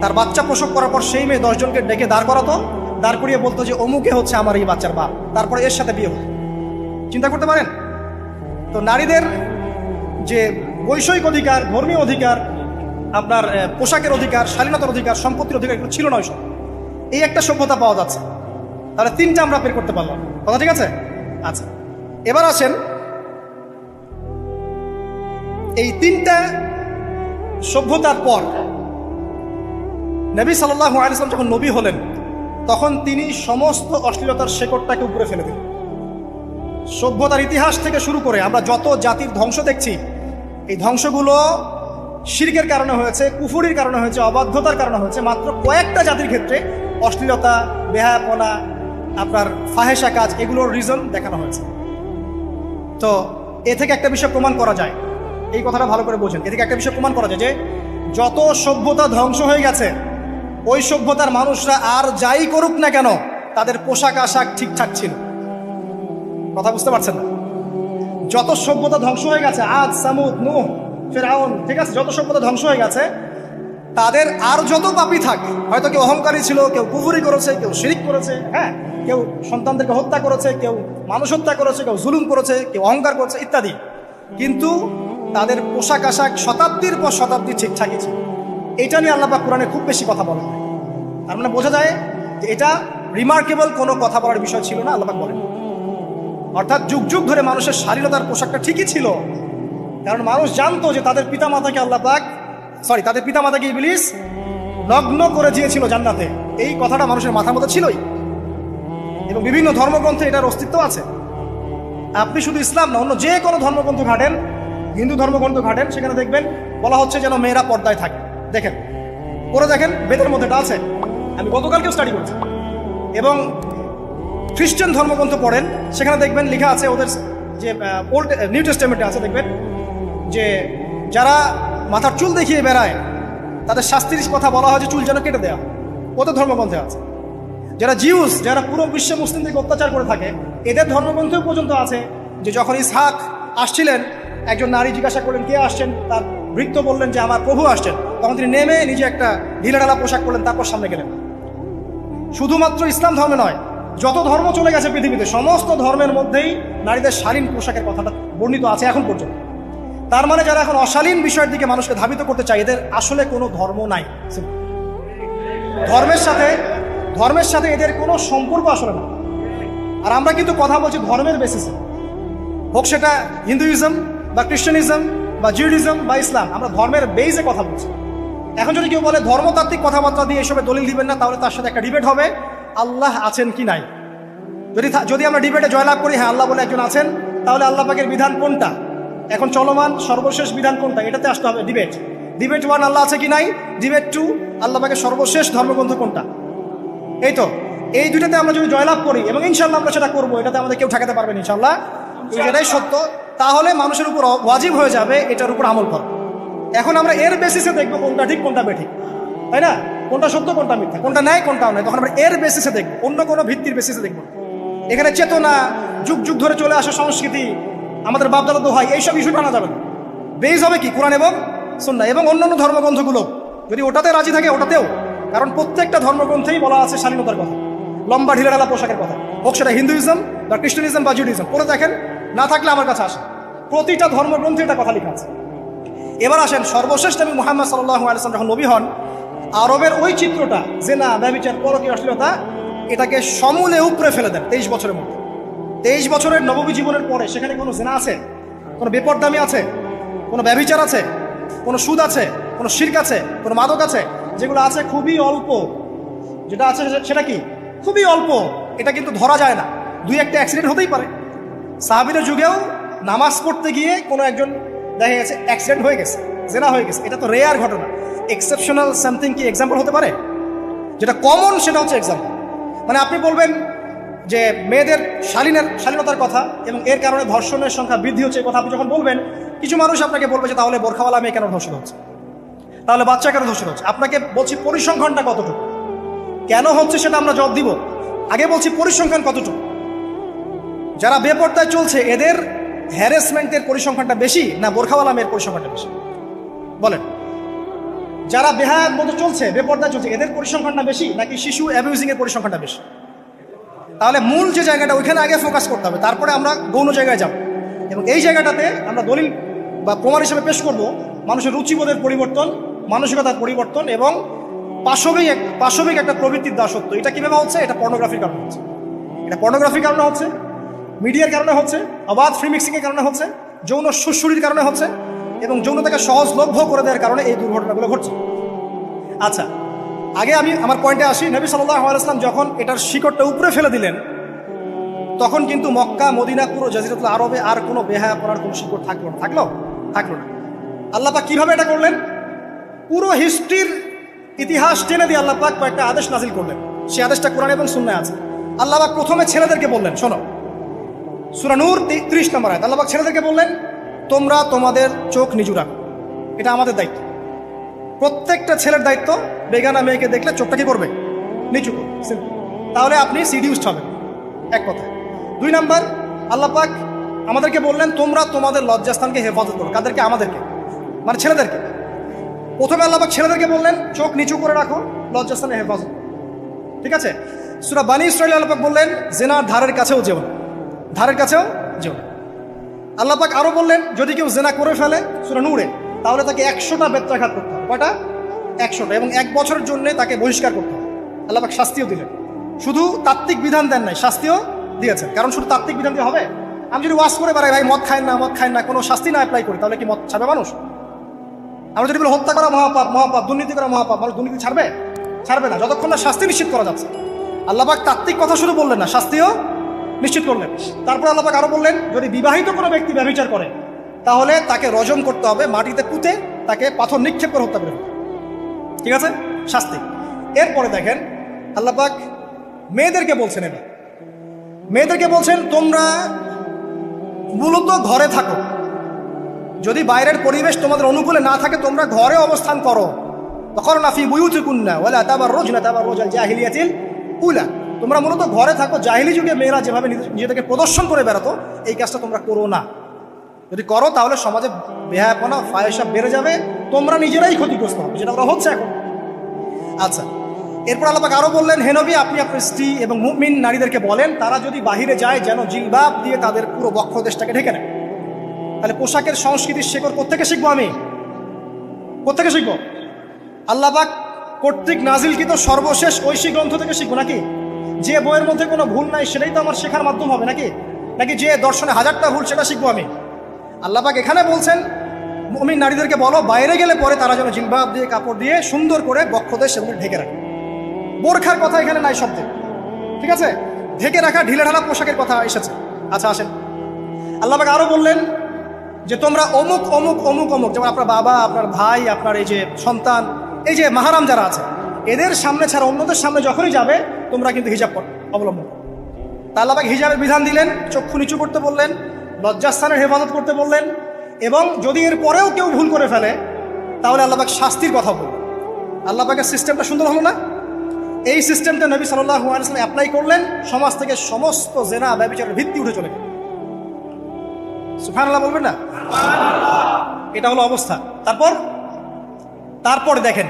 তার বাচ্চা প্রসব করার পর সেই মেয়ে 10 জনকে ডেকে দাঁড় করাতো, দাঁড় করিয়ে বলতো যে অমুকে হচ্ছে আমার এই বাচ্চার বাপ, তারপরে এর সাথে বিয়ে হতো। চিন্তা করতে পারেন? তো নারীদের যে বৈষয়িক অধিকার, ধর্মীয় অধিকার, আপনার পোশাকের অধিকার, শালীনতার অধিকার, সম্পত্তির অধিকার, এগুলো ছিল না ওই সব। এই একটা সভ্যতা পাওয়া যাচ্ছে, তাহলে 3টা আমরা বের করতে পারলাম। কথা ঠিক আছে? আচ্ছা, এবার আসেন এই 3টা সভ্যতার পর নবী সাল্লাল্লাহু আলাইহি ওয়াসাল্লাম যখন নবী হলেন, তখন তিনি সমস্ত অশ্লীলতার শেকড়টাকে উপরে ফেলে দিলেন। সভ্যতার ইতিহাস থেকে শুরু করে আমরা যত জাতির ধ্বংস দেখছি, এই ধ্বংসগুলো শিরকের কারণে হয়েছে, কুফুরির কারণে হয়েছে, অবাধ্যতার কারণে হয়েছে। মাত্র কয়েকটা জাতির ক্ষেত্রে অশ্লীলতা, বেহায়াপনা, আপনার ফাহেসা কাজ, এগুলোর রিজন দেখানো হয়েছে। তো এ থেকে একটা বিষয় প্রমাণ করা যায়, এই কথাটা ভালো করে বোঝেন। এ থেকে একটা বিষয় প্রমাণ করা যায় যে যত সভ্যতা ধ্বংস হয়ে গেছে, ওই সভ্যতার মানুষরা আর যাই করুক না কেন, তাদের পোশাক আশাক ঠিকঠাক ছিল। কথা বুঝতে পারছেন না? যত সভ্যতা ধ্বংস হয়ে গেছে, আদ, সামুদ, নূহ, ফিরআউন, ঠিক আছে, যত সভ্যতা ধ্বংস হয়ে গেছে, তাদের আর যত পাপী থাক, হয়তো কেউ অহংকারী ছিল, কেউ কুফরি করেছে, কেউ শিরিক করেছে, হ্যাঁ, কেউ সন্তানদেরকে হত্যা করেছে, কেউ মানুষ হত্যা করেছে, কেউ জুলুম করেছে, কেউ অহংকার করেছে ইত্যাদি, কিন্তু তাদের পোশাক আশাক শতাব্দীর পর শতাব্দী ঠিকঠাকই ছিল। এটা নিয়ে আল্লাহ পাক কোরআনে খুব বেশি কথা বলেন। তার মানে বোঝা যায় যে এটা রিমার্কেবল কোনো কথা বলার বিষয় ছিল না, আল্লাহ পাক বলেন। অর্থাৎ যুগ যুগ ধরে মানুষের শালীনতার পোশাকটা ঠিকই ছিল, কারণ মানুষ জানতো যে তাদের পিতামাতাকে তাদের পিতামাতাকে ইবলিস নগ্ন করে দিয়েছিল জান্নাতে। এই কথাটা মানুষের মাথার মধ্যে ছিলই, এবং বিভিন্ন ধর্মগ্রন্থে এটার অস্তিত্ব আছে। আপনি শুধু ইসলাম না, অন্য যে কোনো ধর্মগ্রন্থ ঘাটেন, হিন্দু ধর্মগ্রন্থ ঘাটেন, সেখানে দেখবেন বলা হচ্ছে যেন মেয়েরা পর্দায় থাকে। দেখেন, পরে দেখেন, বেদের মধ্যে এটা আছে। আমি গতকালকেও স্টাডি করছি। এবং খ্রিস্টান ধর্মগ্রন্থ পড়েন, সেখানে দেখবেন লেখা আছে, ওদের যে ওল্ড নিউ টেস্টামেন্টে আছে, দেখবেন যে যারা মাথার চুল দেখিয়ে বেড়ায়, তাদের শাস্তির কথা বলা হয় যে চুল যেন কেটে দেওয়া। ওদের ধর্মগ্রন্থে আছে। যারা জিউস, যারা পুরো বিশ্বে মুসলিমদেরকে অত্যাচার করে থাকে, এদের ধর্মগ্রন্থেও পর্যন্ত আছে যে যখন ইসহাক আসছিলেন, একজন নারী জিজ্ঞাসা করলেন কে আসছেন, তার ভৃত্য বললেন যে আমার প্রভু আসছেন, তখন তিনি নেমে নিজে একটা ঢিলাঢালা পোশাক করলেন, তারপর সামনে গেলেন। শুধুমাত্র ইসলাম ধর্মে নয়, যত ধর্ম চলে গেছে পৃথিবীতে, সমস্ত ধর্মের মধ্যেই নারীদের শালীন পোশাকের কথাটা বর্ণিত আছে এখন পর্যন্ত। তার মানে যারা এখন অশালীন বিষয়ের দিকে মানুষকে ধাবিত করতে চায়, এদের আসলে কোনো ধর্ম নাই। ধর্মের সাথে এদের কোনো সম্পর্ক আসলে না। আর আমরা কিন্তু কথা বলছি ধর্মের বেসিসে, হোক সেটা হিন্দুইজম বা খ্রিস্টানিজম বা জিউডিজম বা ইসলাম, আমরা ধর্মের বেসে কথা বলছি। এখন যদি কেউ বলে ধর্মতাত্ত্বিক কথাবার্তা দিয়ে এসবের দলিল দিবেন না, তাহলে তার সাথে একটা ডিবেট হবে আল্লাহ আছেন কি নাই। যদি আমরা ডিবেটে জয়লাভ করি, হ্যাঁ আল্লাহ বলে একজন আছেন, তাহলে আল্লাহ পাকের বিধান কোনটা, এখন চলমান সর্বশেষ বিধান কোনটা, এটাতে আসতে হবে ডিবেট। ডিবেট 1 আল্লাহ আছে কি নাই, ডিবেট 2 আল্লাহ পাকের সর্বশেষ ধর্মগ্রন্থ কোনটা। এই তো, এই দুইটাতে আমরা যদি জয়লাভ করি, এবং ইনশাল্লাহ আমরা সেটা করবো, এটাতে আমাদের কেউ ঠেকাতে পারবেন ইনশাল্লাহ, এটাই সত্য, তাহলে মানুষের উপর ওয়াজিব হয়ে যাবে এটার উপর আমল করা। এখন আমরা এর বেসিসে দেখবো কোনটা ঠিক কোনটা বেঠিক, তাই না, কোনটা সত্য কোনটা মিথ্যা, কোনটা ন্যায় কোনটা অন্যায়, তখন আমরা এর বেসিসে দেখবো, অন্য কোনো ভিত্তির বেসিসে দেখবো। এখানে চেতনা, যুগ যুগ ধরে চলে আসা সংস্কৃতি, আমাদের বাপদাদা দোহাই, এইসব ইস্যু টানা যাবে না। বেস হবে কি কোরআন এবং সুন্নাহ, এবং অন্যান্য ধর্মগ্রন্থগুলো যদি ওটাতে রাজি থাকে ওটাতেও, কারণ প্রত্যেকটা ধর্মগ্রন্থেই বলা আছে শালীনতার কথা, লম্বা ঢিলাঢালা পোশাকের কথা, হোক সেটা হিন্দুইজম বা খ্রিস্টানিজম বা জুডিজম। পরে দেখেন, না থাকলে আমার কাছে আসেন, প্রতিটা ধর্মগ্রন্থে এটা কথা লেখা আছে। এবার আসেন, সর্বশেষ নবী মুহাম্মদ সাল্লাল্লাহু আলাইহি ওয়াসাল্লাম যখন নবী হন, আরবের ওই চিত্রটা, জেনা, ব্যভিচার, পরকীয়া, অশ্লীলতা, এটাকে সমূলে উপরে ফেলে দেন 23 বছরের মধ্যে। 23 বছরের নববী জীবনের পরে সেখানে কোনো জেনা আছে, কোনো বেপরদামি আছে, কোনো ব্যভিচার আছে, কোনো সুদ আছে, কোনো শিরক আছে, কোনো মাদক আছে? যেগুলো আছে খুবই অল্প, যেটা আছে সেটা কি খুবই অল্প, এটা কিন্তু ধরা যায় না। 2-1টা অ্যাক্সিডেন্ট হতেই পারে। সাহাবীদের যুগেও নামাজ পড়তে গিয়ে কোনো একজন দেখা গেছে অ্যাক্সিডেন্ট হয়ে গেছে, জেনা হয়ে গেছে, এটা তো রেয়ার ঘটনা। এক্সেপশনাল সামথিং কি এক্সাম্পল হতে পারে? যেটা কমন সেটা হচ্ছে এক্সাম্পল। মানে আপনি বলবেন যে মেয়েদের শালীনতার কথা এবং এর কারণে ধর্ষণের সংখ্যা বৃদ্ধি হচ্ছে, এই কথা আপনি যখন বলবেন, কিছু মানুষ আপনাকে বলবে যে তাহলে বোরখাওয়ালা মেয়ে কেন ধর্ষণ হচ্ছে, তাহলে বাচ্চা কেন ধর্ষণ হচ্ছে। আপনাকে বলছি পরিসংখ্যানটা কতটুকু, কেন হচ্ছে সেটা আমরা জবাব দিব। আগে বলছি পরিসংখ্যান কতটুকু। যারা বেপর্দায় চলছে এদের হ্যারাসমেন্টের পরিসংখ্যানটা বেশি না বোরখাওয়ালা মেয়ের পরিসংখ্যানটা বেশি? বলেন। যারা বেহায়ার মতো চলছে, বেপর্দায় চলছে, এদের পরিসংখ্যানটা বেশি নাকি শিশু অ্যাবিউজিং এর পরিসংখ্যানটা বেশি? তাহলে মূল যে জায়গাটা ওইখানে আগে ফোকাস করতে হবে, তারপরে আমরা গৌণ জায়গায় যাব। এবং এই জায়গাটাতে আমরা দলিল বা প্রমাণ হিসেবে পেশ করব মানুষের রুচিবোধের পরিবর্তন, মানসিকতার পরিবর্তন এবং পাশবিক একটা প্রবৃত্তির দাসত্ব। এটা কীভাবে হচ্ছে? এটা পর্নোগ্রাফির কারণে হচ্ছে, এটা পর্নোগ্রাফির কারণে হচ্ছে, মিডিয়ার কারণে হচ্ছে, অবাধ ফ্রি মিক্সিংয়ের কারণে হচ্ছে, যৌন সুশ্রুরির কারণে হচ্ছে এবং যৌনতাকে সহজলভ্য করে দেওয়ার কারণে এই দুর্ঘটনাগুলো ঘটছে। আচ্ছা, আগে আমি আমার পয়েন্টে আসি। নবী সাল্লাল্লাহু আলাইহি ওয়াসাল্লাম যখন এটার শিকড়টা উপরে ফেলে দিলেন, তখন কিন্তু মক্কা, মদিনা, পুরো জাজিরাতুল আরবে আর কোনো বেহায়া পড়ার কোনো শিকড় থাকলো না। আল্লাহ পাক কীভাবে এটা করলেন? পুরো হিস্ট্রির ইতিহাস টেনে দিয়ে আল্লাহ পাক কয়েকটা আদেশ নাজিল করলেন। সেই আদেশটা কোরআন এবং সুন্নাহে আছে। আল্লাহ পাক প্রথমে ছেলেদেরকে বললেন, শোনো, সূরা নূর 30 নম্বর আয়াত। আল্লাহ পাক ছেলেদেরকে বললেন, তোমরা তোমাদের চোখ নিচু রাখো। এটা আমাদের দায়িত্ব, প্রত্যেকটা ছেলের দায়িত্ব। বেগানা মেয়েকে দেখলে চোখটা কি করবে? নিচু করবে। তাহলে আপনি সিডিউসড হবেন, এক কথা। 2 নাম্বার, আল্লাহ পাক আমাদেরকে বললেন, তোমরা তোমাদের লজ্জাস্থানকে হেফাজত করো। কাদেরকে? আমাদেরকে, মানে ছেলেদেরকে। প্রথমে আল্লাহ পাক ছেলেদেরকে বললেন, চোখ নিচু করে রাখো, লজ্জাস্থানে হেফাজত। ঠিক আছে? সূরা বানী ইসরাঈল আল্লাহ পাক বললেন, জেনার ধারের কাছেও যেও না, ধারের কাছেও যেও না। আল্লাহ পাক আরও বললেন, যদি কেউ জেনা করে ফেলে, সূরা নূরে, তাহলে তাকে 100টা বেত্রাঘাত করতে হবে। কয়টা? 100টা। এবং 1 বছরের জন্য তাকে বহিষ্কার করতে হবে। আল্লাহ পাক শাস্তিও দিলেন, শুধু তাত্ত্বিক বিধান দেন নাই, শাস্তিও দিয়েছেন। কারণ শুধু তাত্ত্বিক বিধান দিয়ে হবে? আমি যদি ওয়াজ করে বেড়াই, ভাই মদ খায় না, কোনো শাস্তি না অ্যাপ্লাই করি, তাহলে কি মদ ছাড়বে মানুষ? আমরা যদি বলি হত্যা করা মহাপাপ, দুর্নীতি করা মহাপাপ, মানুষ দুর্নীতি ছাড়বে না যতক্ষণ না শাস্তি নিশ্চিত করা যাচ্ছে। আল্লাহ পাক তাত্ত্বিক কথা শুধু বললেন না, শাস্তিও নিশ্চিত করলেন। তারপর আল্লাহ পাক আরো বললেন, যদি বিবাহিত কোনো ব্যক্তি ব্যভিচার করে, তাহলে তাকে রজম করতে হবে, মাটিতে পুঁতে তাকে পাথর নিক্ষেপ করে হত্যা করে। ঠিক আছে? শাস্তি। এরপরে দেখেন আল্লাহ পাক মেয়েদেরকে বলছেন, এবার মেয়েদেরকে বলছেন, তোমরা মূলত ঘরে থাকো। যদি বাইরের পরিবেশ তোমাদের অনুকূলে না থাকে, তোমরা ঘরে অবস্থান করো। ওয়াকরনা ফি বুয়ুতিকুন্না ওয়ালা তাবাররুজনা তাবাররুজাল জাহিলিয়াতিল উলা। তোমরা মূলত ঘরে থাকো। জাহিলি যুগে মেয়েরা যেভাবে নিজেদেরকে প্রদর্শন করে বেড়াতো, এই কাজটা তোমরা করো না। যদি করো তাহলে সমাজে বেহায়াপনা, ফায়সা বেড়ে যাবে, তোমরা নিজেরাই ক্ষতিগ্রস্ত হবে, যেটা ওরা হচ্ছে এখন। আচ্ছা, এরপর আল্লাহ পাক আরো বললেন, হে নবী, আপনি আপনার স্ত্রী এবং মুমিন নারীদেরকে বলেন, তারা যদি বাহিরে যায় যেন জিলবাব দিয়ে তাদের পুরো বক্ষদেশটাকে ঢেকে নেয়। তাহলে পোশাকের সংস্কৃতির শেকড় কোত্থেকে শিখবো? আমি কোত্থেকে শিখবো? আল্লাহ পাক কর্তৃক নাজিলকৃত সর্বশেষ ঐশী গ্রন্থ থেকে শিখবো নাকি? যে বইয়ের মধ্যে কোনো ভুল নাই সেটাই তো আমার শেখার মাধ্যম হবে নাকি যে দর্শনে 1000টা ভুল সেটা শিখবো আমি? আল্লাহ পাক এখানে বলছেন, মুমিন নারীদেরকে বলো, বাইরে গেলে পরে তারা যেন জিলবাব দিয়ে, কাপড় দিয়ে সুন্দর করে বক্ষদেশ সেগুলো ঢেকে রাখে। বোরখার কথা এখানে নাই শব্দে। ঠিক আছে? ঢেকে রাখা ঢিলেঢালা পোশাকের কথা এসেছে। আচ্ছা, আসেন, আল্লাহ পাক আরো বললেন যে তোমরা অমুক অমুক অমুক অমুক, যেমন আপনার বাবা, আপনার ভাই, আপনার এই যে সন্তান, এই যে মাহারাম যারা আছে, এদের সামনে ছাড়া অন্যদের সামনে যখনই যাবে, তোমরা কিন্তু হিজাব অবলম্বন করো। তা আল্লাহ পাক হিজাবের বিধান দিলেন, চক্ষু নিচু করতে বললেন, লজ্জাস্থানের হেফাজত করতে বললেন, এবং যদি এর পরেও কেউ ভুল করে ফেলে, তাহলে আল্লাহ পাক শাস্তির কথা বললেন। আল্লাহ পাকের সিস্টেমটা সুন্দর হলো না? এই সিস্টেমটা নবী সাল্লাল্লাহু আলাইহি ওয়াসাল্লাম অ্যাপ্লাই করলেন, সমাজ থেকে সমস্ত জেনা ব্যভিচারের ভিত্তি উঠে চলে গেল। সুবহানাল্লাহ বলবেন না? এটা হলো অবস্থা। তারপর দেখেন,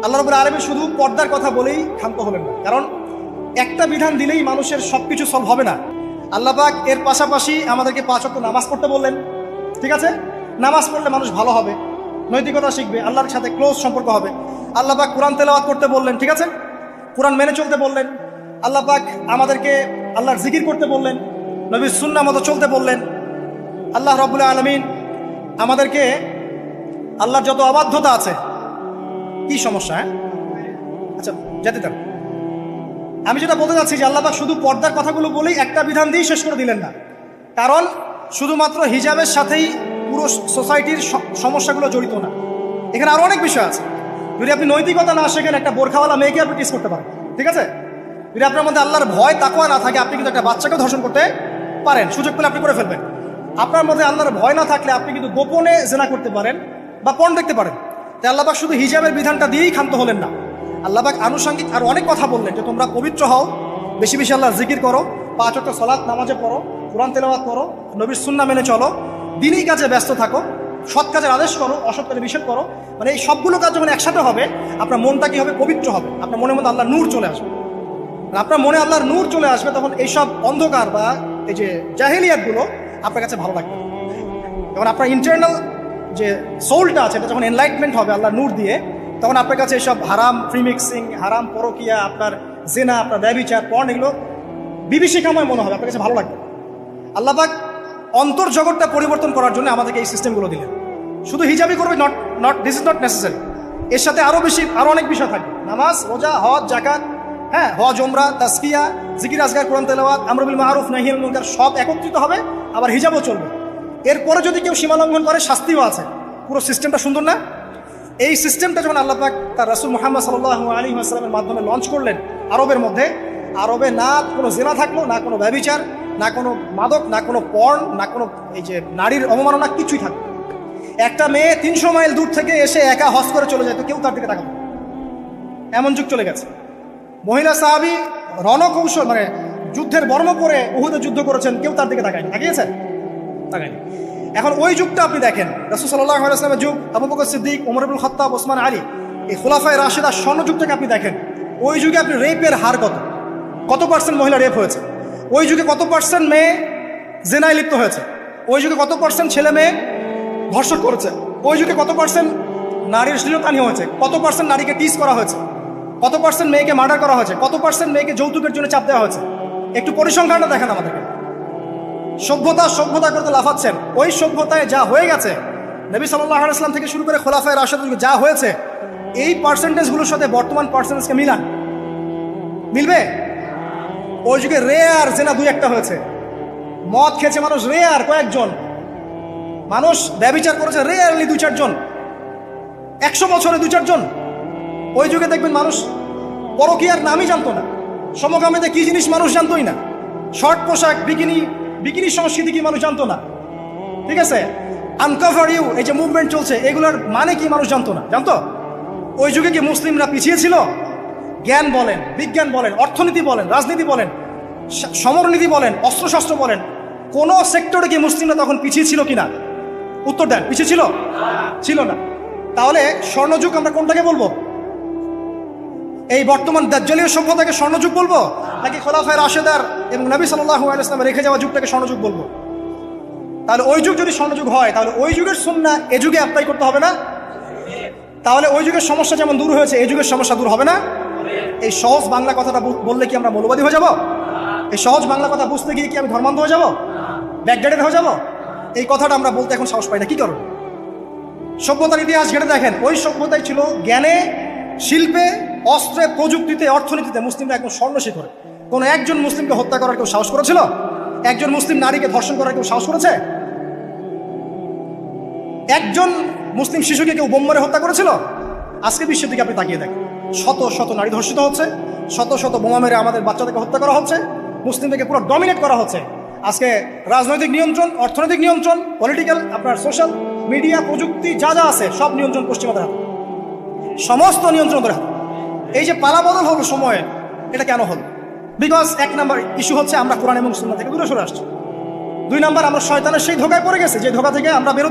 আল্লাহ রাব্বুল আলামিন শুধু পর্দার কথা বলেই ক্ষান্ত হলেন না, কারণ একটা বিধান দিলেই মানুষের সবকিছু সলভ হবে না। আল্লাহ পাক এর পাশাপাশি আমাদেরকে 5 ওয়াক্ত নামাজ পড়তে বললেন। ঠিক আছে? নামাজ পড়লে মানুষ ভালো হবে, নৈতিকতা শিখবে, আল্লাহর সাথে ক্লোজ সম্পর্ক হবে। আল্লাহ পাক কোরআন তেলাওয়াত করতে বললেন। ঠিক আছে? কোরআন মেনে চলতে বললেন। আল্লাহ পাক আমাদেরকে আল্লাহর জিকির করতে বললেন, নবীর সুন্নাহ মতো চলতে বললেন। আল্লাহ রাব্বুল আলামিন আমাদেরকে আল্লাহর যত অবাধ্যতা আছে, কি সমস্যা? আচ্ছা, যেতে দেন। আমি যেটা বলতে চাচ্ছি যে আল্লাহ পাক শুধু পর্দার কথাগুলো বলেই একটা বিধান দিয়েই শেষ করে দিলেন না, কারণ শুধুমাত্র হিজাবের সাথেই পুরো সোসাইটির সমস্যাগুলো জড়িত না, এখানে আরো অনেক বিষয় আছে। যদি আপনি নৈতিকতা না শেখেন, একটা বোরখাওয়ালা মেয়েকে আপনি টিস করতে পারেন। ঠিক আছে? যদি আপনার মধ্যে আল্লাহর ভয় তাকওয়া না থাকে, আপনি কিন্তু একটা বাচ্চাকেও ধর্ষণ করতে পারেন, সুযোগ পেলে আপনি করে ফেলবেন। আপনার মধ্যে আল্লাহর ভয় না থাকলে আপনি কিন্তু গোপনে জেনা করতে পারেন বা পর্ন দেখতে পারেন। তাই আল্লাহ পাক শুধু হিজাবের বিধানটা দিয়েই ক্ষান্ত হলেন না, আল্লাহ পাক আনুষঙ্গিক আর অনেক কথা বললেন, যে তোমরা পবিত্র হও, বেশি বেশি আল্লাহর জিকির করো, 5 ওয়াক্ত সালাত নামাজে পড়ো, কোরআন তেলাওয়াত করো, নবীর সুন্নাহ মেনে চলো, দিনই কাজে ব্যস্ত থাকো, সৎ কাজের আদেশ করো, অসৎ কাজে নিষেধ করো। মানে এই সবগুলো কাজ যখন একসাথে হবে, আপনার মনটা কি হবে? পবিত্র হবে। আপনার মনের মধ্যে আল্লাহর নূর চলে আসবে। আর আপনার মনে আল্লাহর নূর চলে আসবে, তখন এইসব অন্ধকার বা এই যে জাহেলিয়াতগুলো আপনার কাছে ভালো লাগবে। যখন আপনার ইন্টারনাল যে সোলটা আছে, এটা যখন এনলাইটমেন্ট হবে আল্লাহর নূর দিয়ে, তখন আপনার কাছে এইসব হারাম প্রিমিক্সিং, হারাম পরকিয়া, আপনার জেনা, আপনার ব্যভিচার, পর্ন, এগুলো বিভীষিকাময় মনে হবে, আপনার কাছে ভালো লাগবে। আল্লাহ পাক অন্তর জগৎটা পরিবর্তন করার জন্য আমাদেরকে এই সিস্টেমগুলো দিলেন। শুধু হিজাবই করবে দিস ইজ নট নেসেসারি। এর সাথে আরো অনেক বিষয় থাকবে। নামাজ, রোজা, হজ, জাকাত, হ্যাঁ, হজ, উমরা, তাসকিয়া, জিকির, আজকার, কোরআন তেলাওয়াত, আমর বিল মারুফ, নাহি আনিল মুনকার, সব একত্রিত হবে। আবার হিজাবও চলবে। এরপরে যদি কেউ সীমা লঙ্ঘন করে, শাস্তিও আছে। পুরো সিস্টেমটা সুন্দর না? এই সিস্টেমটা যখন আল্লাহ পাক তার রাসূল মুহাম্মদ সাল্লাল্লাহু আলাইহি ওয়াসাল্লামের মাধ্যমে লঞ্চ করলেন আরবের মধ্যে, আরবে না কোনো জেনা থাকলো, না কোনো ব্যভিচার, না কোনো মাদক, না কোনো পর্ন, না কোনো এই যে নারীর অবমাননা, কিছুই থাকবে। একটা মেয়ে 300 মাইল দূর থেকে এসে একা হজ করে চলে যায়, তো কেউ তার দিকে তাকাবে? এমন যুগ চলে গেছে। মহিলা সাহাবী রণকৌশল, মানে যুদ্ধের বর্ম পরে উহুদে যুদ্ধ করেছেন, কেউ তার দিকে তাকায়নি। তাকিয়েছেন? তাকায়নি। এখন ওই যুগটা আপনি দেখেন, রাসূল সাল্লাল্লাহু আলাইহি ওয়াসাল্লামের যুগ, আবু বকর সিদ্দিক, ওমর ইবনুল খাত্তাব, ওসমান আলী, এই খুলাফায়ে রাশিদার স্বর্ণযুগটাকে আপনি দেখেন। ওই যুগে আপনি রেপের হার কত পার্সেন্ট মহিলা রেপ হয়েছে? ওই যুগে কত পার্সেন্ট মেয়ে জেনায় লিপ্ত হয়েছে? ওই যুগে কত পার্সেন্ট ছেলে মেয়ে ধর্ষণ করেছে? ওই যুগে কত পার্সেন্ট নারীর শ্লীলতাহানি হয়েছে? কত পার্সেন্ট নারীকে টিজ করা হয়েছে? কত পার্সেন্ট মেয়েকে মার্ডার করা হয়েছে? কত পার্সেন্ট মেয়েকে যৌতুকের জন্য চাপ দেওয়া হয়েছে? একটু পরিসংখ্যানটা দেখেন আমাদেরকে। সভ্যতা করতে লাফাচ্ছেন। ওই সভ্যতায় যা হয়ে গেছে, নবী সাল্লাল্লাহু আলাইহি ওয়াসাল্লাম থেকে শুরু করে খোলাফায়ে রাশিদুল যুগে যা হয়েছে, এই পার্সেন্টেজগুলোর সাথে বর্তমান পার্সেন্টেজকে মিলবে? ওই যুগে রেয়ার জেনা 2-1টা হয়েছে। মদ খেয়েছে মানুষ রেয়ার কয়েকজন, মানুষ ব্যভিচার করেছে রেয়ারলি 2-4 জন, 100 বছরে 2-4 জন। ওই যুগে দেখবেন মানুষ পরকীয়ার নামই জানতো না, সমকামিতা কি জিনিস মানুষ জানতোই না, শর্ট পোশাক, বিকিনি সংস্কৃতি কি মানুষ জানতো না, ঠিক আছে? আনকভার ইউ, এই যে মুভমেন্ট চলছে, এগুলোর মানে কি মানুষ জানতো না? জানতো? ওই যুগে কি মুসলিমরা পিছিয়ে ছিল? জ্ঞান বলেন, বিজ্ঞান বলেন, অর্থনীতি বলেন, রাজনীতি বলেন, সমরনীতি বলেন, অস্ত্রশস্ত্র বলেন, কোন সেক্টরে কি মুসলিমরা তখন পিছিয়ে ছিল কিনা? উত্তর দেন, পিছিয়ে ছিল? ছিল না। তাহলে স্বর্ণযুগ আমরা কোনটাকে বলবো? এই বর্তমান দাজ্জালীয় সভ্যতাকে স্বর্ণযুগ বলবো, নাকি খোলাফায়ে রাশিদার এবং নবী সাল্লাল্লাহু আলাইহি ওয়াসাল্লাম রেখে যাওয়া যুগটাকে স্বর্ণযুগ বলবো? তাহলে ওই যুগ যদি স্বর্ণযুগ হয়, তাহলে ওই যুগের সুন্নাহ এ যুগে অ্যাপ্লাই করতে হবে না? তাহলে ওই যুগের সমস্যা যেমন দূর হয়েছে, এই যুগের সমস্যা দূর হবে না? এই সহজ বাংলা কথাটা বললে কি আমরা মৌলবাদী হয়ে যাব? এই সহজ বাংলা কথা বুঝতে গিয়ে কি আমি ধর্মান্ধ হয়ে যাব? ব্যাকডেটেড হয়ে যাব? এই কথাটা আমরা বলতে এখন সাহস পাই না। কি করব? সভ্যতার ইতিহাস ঘেটে দেখেন, ওই সভ্যতাই ছিল জ্ঞানে, শিল্পে, অস্ত্রে, প্রযুক্তিতে, অর্থনীতিতে মুসলিমরা একদম স্বর্ণশিখরে। কোনো একজন মুসলিমকে হত্যা করার কেউ সাহস করেছিল? একজন মুসলিম নারীকে ধর্ষণ করার কেউ সাহস করেছে? একজন মুসলিম শিশুকে কেউ বোম মেরে হত্যা করেছিল? আজকে বিশ্বের দিকে আপনি তাকিয়ে দেখেন, শত শত নারী ধর্ষিত হচ্ছে, শত শত বোমা মেরে আমাদের বাচ্চাদেরকে হত্যা করা হচ্ছে, মুসলিমদেরকে পুরো ডমিনেট করা হচ্ছে। আজকে রাজনৈতিক নিয়ন্ত্রণ, অর্থনৈতিক নিয়ন্ত্রণ, পলিটিক্যাল, আপনার সোশ্যাল মিডিয়া, প্রযুক্তি, যা যা আছে সব নিয়ন্ত্রণ পশ্চিমাদের হাতে, সমস্ত নিয়ন্ত্রণ হাতে। এই যে পালাবদল হলো সময়ে, এটা কেন হলো? বিকজ 1 নাম্বার ইস্যু হচ্ছে আমরা কোরআন এবং সুন্নাহ থেকে দূরে সরে আসছি। 2 নাম্বার, আমরা শয়তানের সেই ধোকায় পড়ে গেছে, যে ধোকা থেকে আমরা বেরোতে